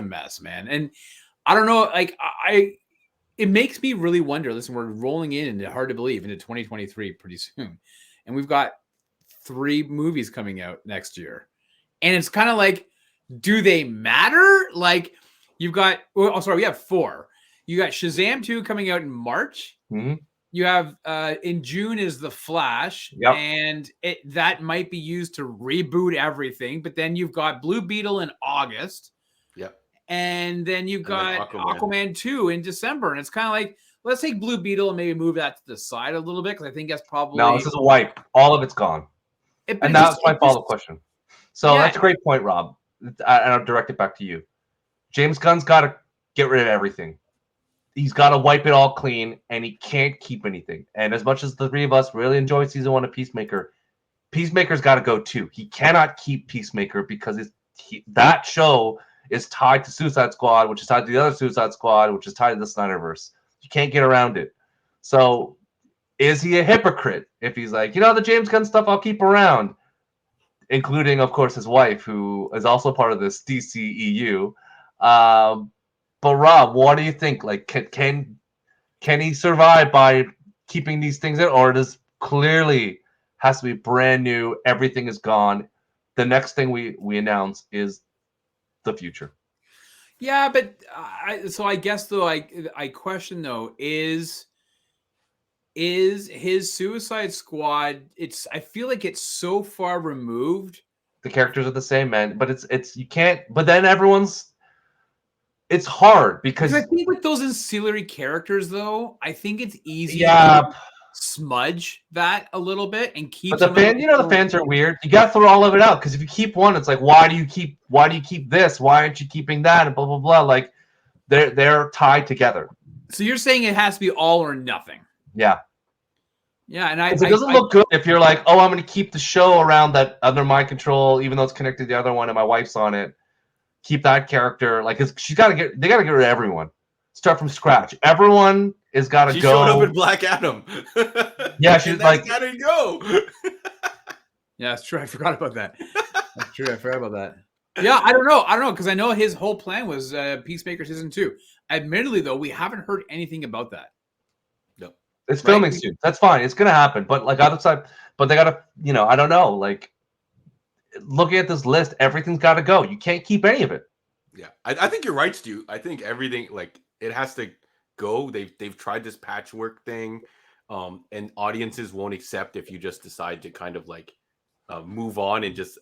mess, man. And I don't know, like it makes me really wonder. Listen, we're rolling into hard to believe into 2023 pretty soon, and we've got 3 movies coming out next year, and it's kind of like, do they matter? Like we have 4. You got Shazam 2 coming out in March. Mm-hmm. You have in June is The Flash, and that might be used to reboot everything. But then you've got Blue Beetle in August. Yep. And then you've got Aquaman 2 in December. And it's kind of like, let's take Blue Beetle and maybe move that to the side a little bit because I think that's probably... No, this is a wipe. All of it's gone. And that's my follow-up question. So that's a great point, Rob. And I'll direct it back to you. James Gunn's got to get rid of everything. He's got to wipe it all clean, and he can't keep anything. And as much as the 3 of us really enjoyed season 1 of Peacemaker, Peacemaker's got to go too. He cannot keep Peacemaker because that show is tied to Suicide Squad, which is tied to the other Suicide Squad, which is tied to the Snyderverse. You can't get around it. So is he a hypocrite if he's like, the James Gunn stuff I'll keep around, including, of course, his wife, who is also part of this DCEU. But Rob, what do you think? Like, can he survive by keeping these things in, or does clearly has to be brand new? Everything is gone. The next thing we announce is the future. Yeah, but I guess though I question though is his Suicide Squad? I feel like it's so far removed. The characters are the same, man. But it's you can't. But then it's hard because I think with those ancillary characters, though, I think it's easy to smudge that a little bit and keep. But the fans are weird. You got to throw all of it out because if you keep one, it's like, why do you keep this? Why aren't you keeping that? And blah blah blah. Like they're tied together. So you're saying it has to be all or nothing? Yeah. Yeah, and it doesn't look good if you're like, oh, I'm going to keep the show around that under my control, even though it's connected to the other one and my wife's on it. Keep that character, like they got to get rid of everyone. Start from scratch. Everyone is got to go. She showed up in Black Adam. Yeah, she's like, got to go. Yeah, that's true. I forgot about that. That's true. I forgot about that. Yeah, I don't know because I know his whole plan was Peacemaker season 2. Admittedly, though, we haven't heard anything about that. No. It's filming right? soon. That's fine. It's gonna happen. But like outside, but they gotta, I don't know. Like looking at this list, everything's got to go. You can't keep any of it. Yeah, I think you're right, Stu. I think everything like it has to go. They've tried this patchwork thing, and audiences won't accept if you just decide to kind of like move on and just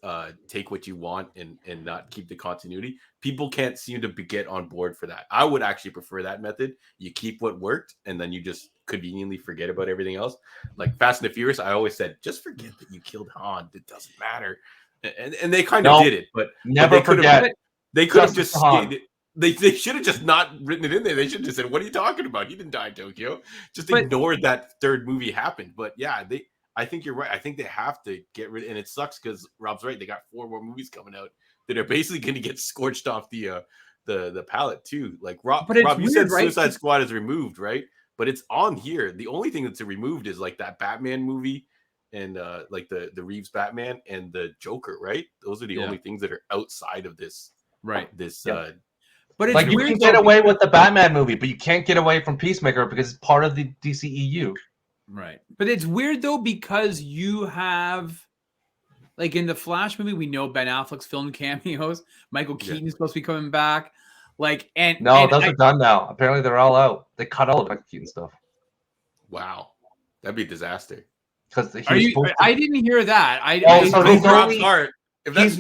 take what you want and not keep the continuity. People can't seem to get on board for that. I would actually prefer that method. You keep what worked, and then you just conveniently forget about everything else. Like Fast and the Furious, I always said, just forget that you killed Han. It doesn't matter. And they kind of did it, but never forget. They could have Justice just they should have just not written it in there. They should have just said, "What are you talking about? He didn't die in Tokyo." Just ignored that third movie happened. But yeah, I think you're right. I think they have to get rid, and it sucks because Rob's right. They got 4 more movies coming out that are basically going to get scorched off the palette too. Like Rob, you said Suicide Squad is removed, right? But it's on here. The only thing that's removed is like that Batman movie and like the Reeves Batman and the Joker, right? Those are the only things that are outside of this. Right. This but it's like you weird can get away with the Batman movie, but you can't get away from Peacemaker because it's part of the DCEU. Right. But it's weird though because you have like in the Flash movie, we know Ben Affleck's film cameos. Michael Keaton's supposed to be coming back. Like those are done now. Apparently they're all out. They cut all of Michael Keaton stuff. Wow. That'd be a disaster. Because I didn't hear that. He's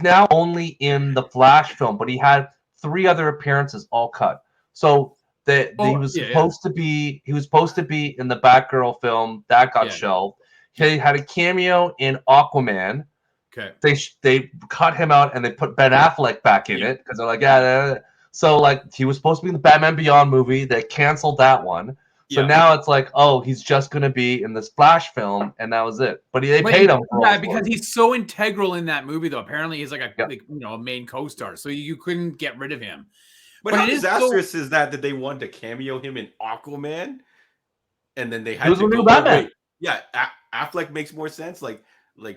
now only in the Flash film, but he had 3 other appearances all cut. So he was supposed to be in the Batgirl film that got shelved. He had a cameo in Aquaman. Okay. They cut him out and they put Ben Affleck back in it because they're like, so like he was supposed to be in the Batman Beyond movie. They canceled that one. So now it's like, oh, he's just going to be in this Flash film, and that was it. But they paid him. Because he's so integral in that movie, though. Apparently, he's like a main co-star, so you couldn't get rid of him. But how disastrous is that they wanted to cameo him in Aquaman, and then they had to go Batman. Wait, yeah, Affleck makes more sense. Like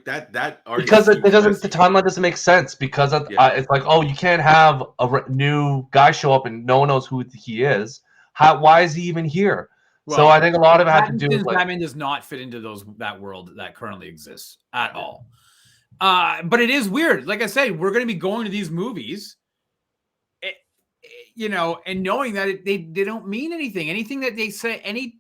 that because it doesn't. The timeline doesn't make sense because it's like, oh, you can't have a new guy show up and no one knows who he is. Why is he even here? Well, so I think a lot of it had to do with Batman does not fit into that world that currently exists at all. But it is weird. Like I said, we're going to be going to these movies, and knowing that they don't mean anything. Anything that they say, any.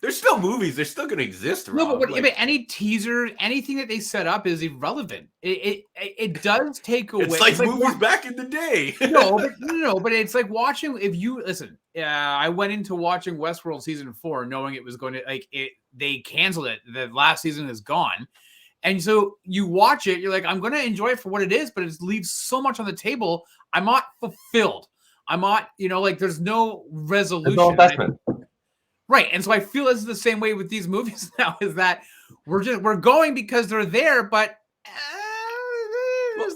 They're still movies. They're still going to exist. Rob. No, but any teaser, anything that they set up is irrelevant. It does take away. It's like movies back in the day. No, but it's like watching. If you listen, I went into watching Westworld season 4 knowing it was going to they canceled it. The last season is gone, and so you watch it. You're like, I'm going to enjoy it for what it is, but it leaves so much on the table. I'm not fulfilled. I'm not, there's no resolution. There's no investment. Right. And so I feel this is the same way with these movies now, is that we're going because they're there, but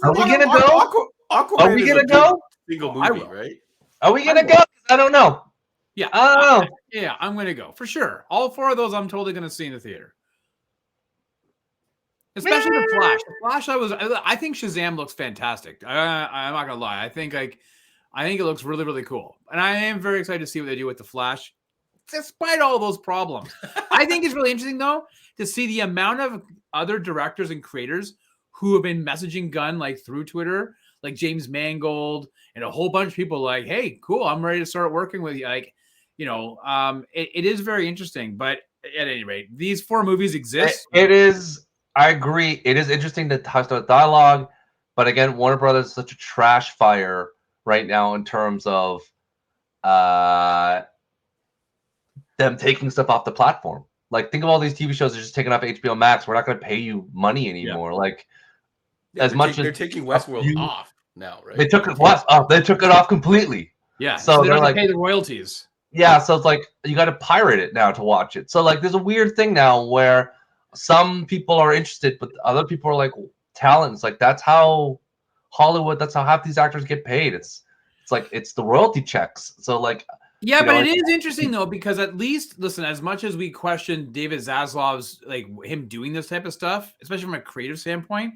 are we gonna go? Are we gonna go? Single movie, right? Are we gonna go? I don't know. Yeah. I don't know. Yeah, I'm gonna go for sure. All 4 of those I'm totally gonna see in the theater. Especially the Flash. The Flash, I think Shazam looks fantastic. I'm not gonna lie. I think it looks really, really cool. And I am very excited to see what they do with the Flash. Despite all those problems, I think it's really interesting though to see the amount of other directors and creators who have been messaging Gunn like through Twitter, like James Mangold and a whole bunch of people like, "Hey, cool, I'm ready to start working with you." Like, it is very interesting. But at any rate, these 4 movies exist. It is. I agree. It is interesting to start dialogue, but again, Warner Brothers is such a trash fire right now in terms of them taking stuff off the platform. Like, think of all these TV shows that are just taken off HBO Max. We're not going to pay you money anymore. Yeah. They're taking Westworld off now, right? They took it off. They took it off completely. Yeah. So they're like, pay the royalties. Yeah. So it's like you got to pirate it now to watch it. So like, there's a weird thing now where some people are interested, but other people are like talent. It's like that's how Hollywood. That's how half these actors get paid. It's like it's the royalty checks. So like. Yeah, but it is interesting though, because at least listen, as much as we question David Zaslav's like him doing this type of stuff, especially from a creative standpoint,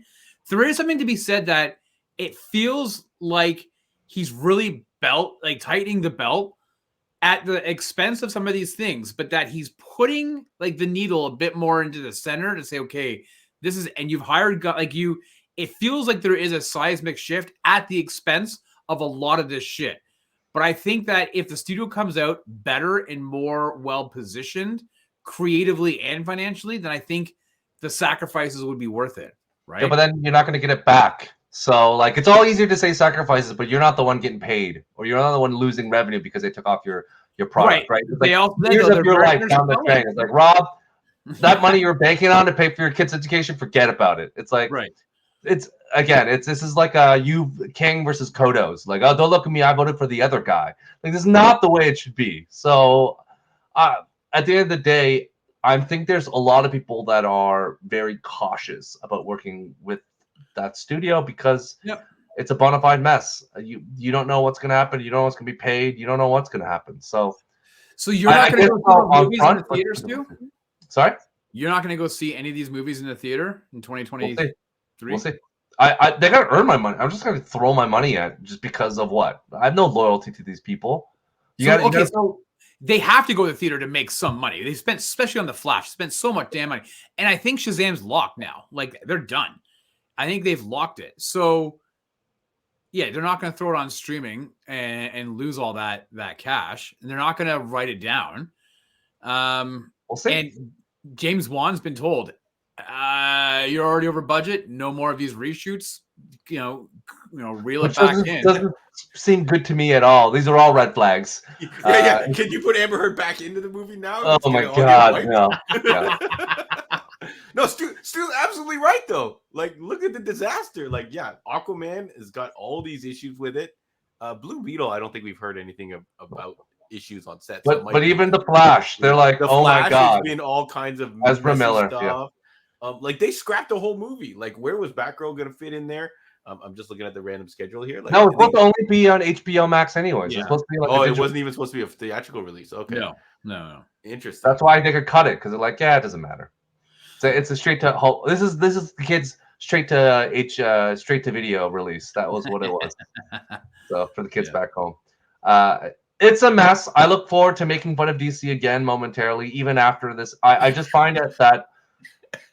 there is something to be said that it feels like he's really tightening the belt at the expense of some of these things, but that he's putting like the needle a bit more into the center to say, okay, this is, and you've hired like you, it feels like there is a seismic shift at the expense of a lot of this shit. But I think that if the studio comes out better and more well positioned creatively and financially, then I think the sacrifices would be worth it. Right. Yeah, but then you're not going to get it back. So, like, it's all easier to say sacrifices, but you're not the one getting paid, or you're not the one losing revenue because they took off your product, right? It's They like, also years of your life down the drain. It's like, Rob, that money you were banking on to pay for your kids' education, forget about it. It's like, it's again, this is like King versus Kodos. Like, oh, don't look at me, I voted for the other guy. Like, this is not the way it should be. So, at the end of the day, I think there's a lot of people that are very cautious about working with that studio because it's a bona fide mess. You don't know what's going to happen. You don't know what's going to be paid. You don't know what's going to happen. So you're not going to go see movies in the theaters too? Sorry? You're not going to go see any of these movies in the theater in 2023? We'll see. They got to earn my money. I'm just going to throw my money at just because of what? I have no loyalty to these people. So they have to go to the theater to make some money. They spent, especially on The Flash, spent so much damn money. And I think Shazam's locked now. Like, they're done. I think they've locked it. So, yeah, they're not going to throw it on streaming and lose all that cash. And they're not going to write it down. We'll see. And James Wan's been told, you're already over budget. No more of these reshoots. Reel it back in. Doesn't seem good to me at all. These are all red flags. Yeah. Can you put Amber Heard back into the movie now? Oh my God, no. Yeah. No, Stu's absolutely right though. Like, look at the disaster. Like, yeah, Aquaman has got all these issues with it. Blue Beetle, I don't think we've heard anything about issues on set. But even the Flash, they're like, oh my God. There's been all kinds of Ezra Miller stuff. Yeah. Like, they scrapped the whole movie. Like, where was Batgirl going to fit in there? I'm just looking at the random schedule here. Like, no, it's supposed to only be on HBO Max anyways. Yeah. It's supposed to be like it wasn't even supposed to be a theatrical release. Okay. No. Interesting. That's why they could cut it because they're like, yeah, it doesn't matter. So it's a straight to whole. This is the kids straight to straight to video release. That was what it was. So for the kids back home, it's a mess. I look forward to making fun of DC again momentarily, even after this. I just find it that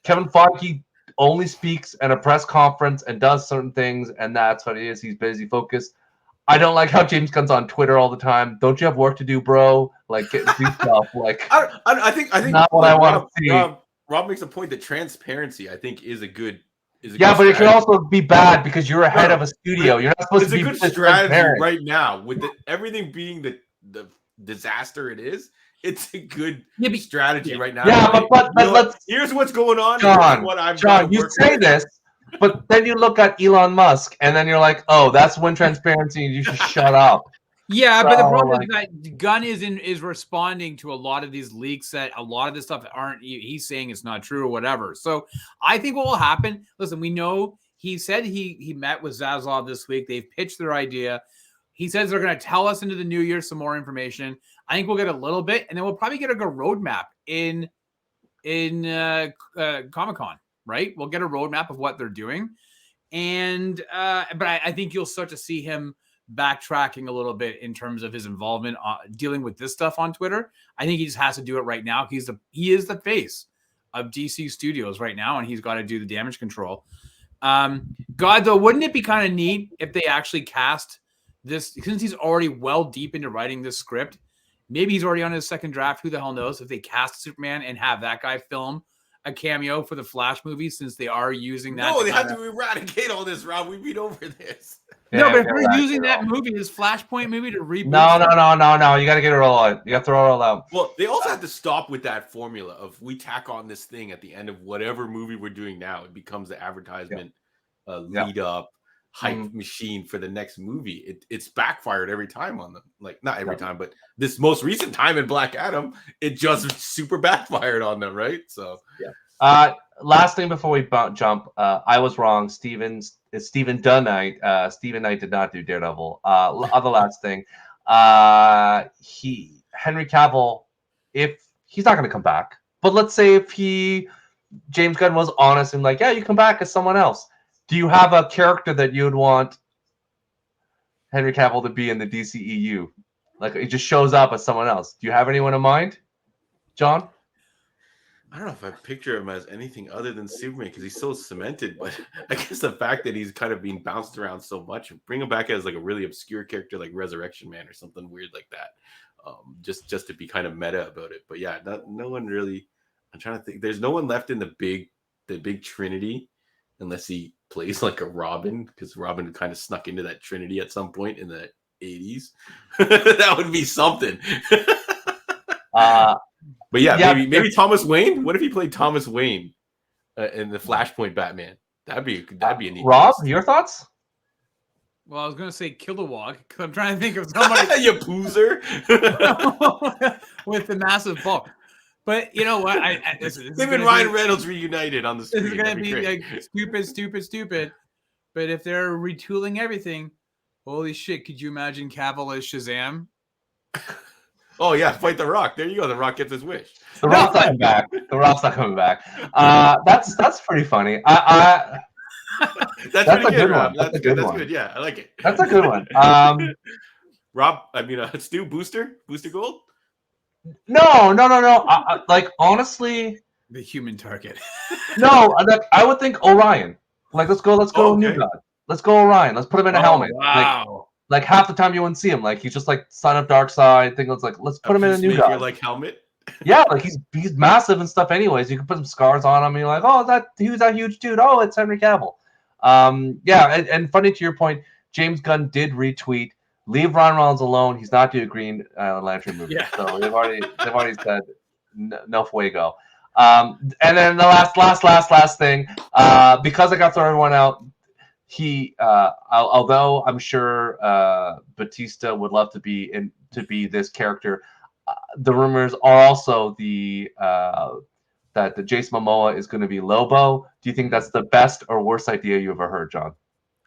Kevin Feige only speaks at a press conference and does certain things, and that's what it is. He's busy, focused. I don't like how James Gunn's on Twitter all the time. Don't you have work to do, bro? Like, do stuff. Like, I think not what I want to see. Rob makes a point that transparency, I think, is a good. But it can also be bad because you're ahead of a studio. You're not supposed to be. It's a good strategy right now with everything being the disaster it is. It's a good strategy right now. Yeah, but let's. Here's what's going on. John, you say this, but then you look at Elon Musk, and then you're like, "Oh, that's when transparency. You should shut up." Yeah, but the problem is that Gunn is responding to a lot of these leaks that a lot of this stuff he's saying it's not true or whatever. So I think what will happen, listen, we know he said he met with Zaslav this week. They've pitched their idea. He says they're going to tell us into the new year some more information. I think we'll get a little bit, and then we'll probably get a roadmap in Comic-Con, right? We'll get a roadmap of what they're doing. And but I think you'll start to see him backtracking a little bit in terms of his involvement dealing with this stuff on Twitter. I think he just has to do it right now. He is the face of DC Studios right now, and he's got to do the damage control. God, though, wouldn't it be kind of neat if they actually cast this, since he's already well deep into writing this script? Maybe he's already on his second draft. Who the hell knows? If they cast Superman and have that guy film a cameo for the Flash movie, since they are using that. No, they have to eradicate all this, Rob. We've been over this. No, but if we're using that movie, this Flashpoint movie to reboot. No. You got to get it all out. You got to throw it all out. Well, they also have to stop with that formula of we tack on this thing at the end of whatever movie we're doing now. It becomes the advertisement lead up hype machine for the next movie. It's backfired every time on them. Like, not every time, but this most recent time in Black Adam, it just super backfired on them, right? So last thing before we jump, I was wrong. Stephen Knight. Stephen Knight did not do Daredevil. Other last thing, Henry Cavill, if he's not going to come back, but let's say if James Gunn was honest and like, yeah, you come back as someone else. Do you have a character that you would want Henry Cavill to be in the DCEU? Like it just shows up as someone else. Do you have anyone in mind, John? I don't know if I picture him as anything other than Superman because he's so cemented. But I guess the fact that he's kind of being bounced around so much, bring him back as like a really obscure character like Resurrection Man or something weird like that, just to be kind of meta about it. But yeah, no one really. I'm trying to think. There's no one left in the big Trinity, unless he plays like a Robin, because Robin kind of snuck into that Trinity at some point in the 80s. That would be something. But yeah, maybe Thomas Wayne. What if he played Thomas Wayne in the Flashpoint Batman? That'd be a neat. Rob, your thoughts? Well, I was gonna say Kilowog because I'm trying to think of somebody you poozer with the massive bulk. But you know what? Him and Ryan Reynolds reunited on the screen. This is gonna be like stupid. But if they're retooling everything, holy shit! Could you imagine Cavill as Shazam? Oh yeah, fight the Rock. There you go. The Rock gets his wish. The Rock's not coming back. The Rock's not coming back. That's pretty funny. That's pretty a good, good one. That's good. That's good. Yeah, I like it. That's a good one. Rob, Stu Booster Gold. No. Like honestly, the human target. No, I would think Orion. Like let's go New God. Let's go Orion. Let's put him in a helmet. Wow. Like half the time you wouldn't see him. Like he's just like son of Darkseid. Let's put him in a New God. Like helmet. Yeah, like he's massive and stuff. Anyways, you can put some scars on him, and you're like, oh, who's that huge dude? Oh, it's Henry Cavill. And funny to your point, James Gunn did retweet, leave Ryan Reynolds alone. He's not doing a Green Lantern movie. Yeah. So they've already said no fuego. And then the last thing, because I got to throw everyone out. He, although I'm sure Batista would love to be this character, the rumors are also that the Jason Momoa is going to be Lobo. Do you think that's the best or worst idea you ever heard, John?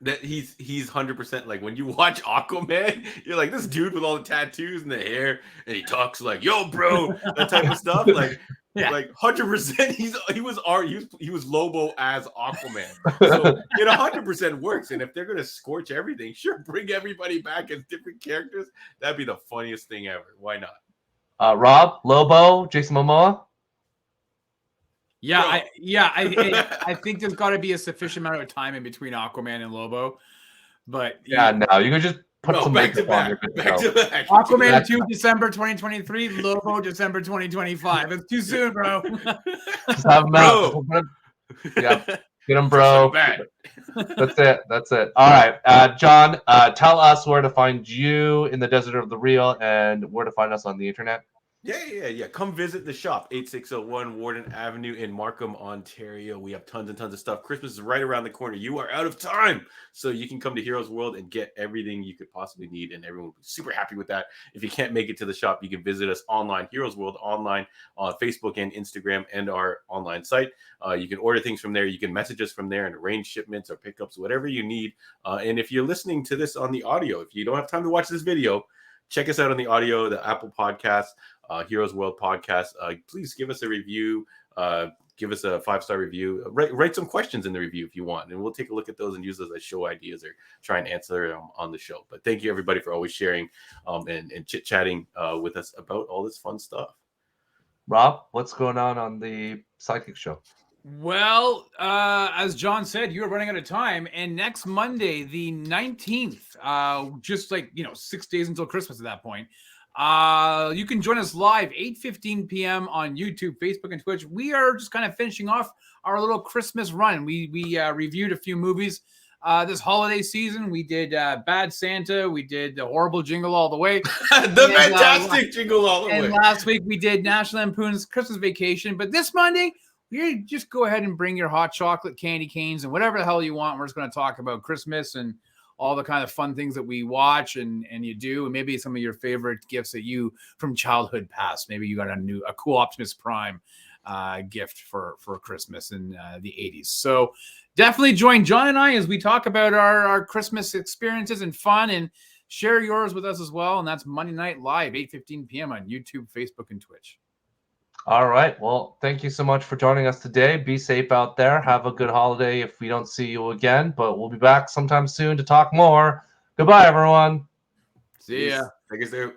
That he's 100% like when you watch Aquaman, you're like this dude with all the tattoos and the hair, and he talks like "Yo, bro," that type of stuff. Like, yeah. Like 100%, he was Lobo as Aquaman. So it 100% works. And if they're gonna scorch everything, sure, bring everybody back as different characters. That'd be the funniest thing ever. Why not? Rob, Lobo, Jason Momoa. Yeah, I think there's got to be a sufficient amount of time in between Aquaman and Lobo, but no, you can just put some back to back. Aquaman 2 December 2023, Lobo December 2025. It's too soon, bro. Just have him out. Yeah, get him, bro. That's it. All right, John, tell us where to find you in the desert of the real and where to find us on the internet. Yeah. Come visit the shop, 8601 Warden Avenue in Markham, Ontario. We have tons and tons of stuff. Christmas is right around the corner. You are out of time. So you can come to Heroes World and get everything you could possibly need. And everyone will be super happy with that. If you can't make it to the shop, you can visit us online, Heroes World online on Facebook and Instagram and our online site. You can order things from there. You can message us from there and arrange shipments or pickups, whatever you need. And if you're listening to this on the audio, if you don't have time to watch this video, check us out on the audio, the Apple Podcast, Heroes World Podcast. Please give us a review. Give us a 5-star review. Write some questions in the review if you want, and we'll take a look at those and use those as show ideas or try and answer them on the show. But thank you, everybody, for always sharing and chit-chatting with us about all this fun stuff. Rob, what's going on the Psychic Show? Well, as John said, you're running out of time. And next Monday, the 19th, just 6 days until Christmas at that point, you can join us live 8:15 p.m. on YouTube, Facebook, and Twitch. We are just kind of finishing off our little Christmas run. We reviewed a few movies this holiday season. We did Bad Santa. We did The Horrible Jingle All the Way. Fantastic Jingle All the Way. And last week we did National Lampoon's Christmas Vacation. But this Monday, you just go ahead and bring your hot chocolate, candy canes, and whatever the hell you want. We're just going to talk about Christmas and all the kind of fun things that we watch and you do, and maybe some of your favorite gifts that you from childhood past. Maybe you got a cool Optimus Prime gift for Christmas in the 80s. So definitely join John and I as we talk about our Christmas experiences and fun, and share yours with us as well. And that's Monday Night Live, 8:15 p.m. on YouTube, Facebook, and Twitch. All right. Well, thank you so much for joining us today. Be safe out there. Have a good holiday if we don't see you again, but we'll be back sometime soon to talk more. Goodbye, everyone. See ya. Take us out.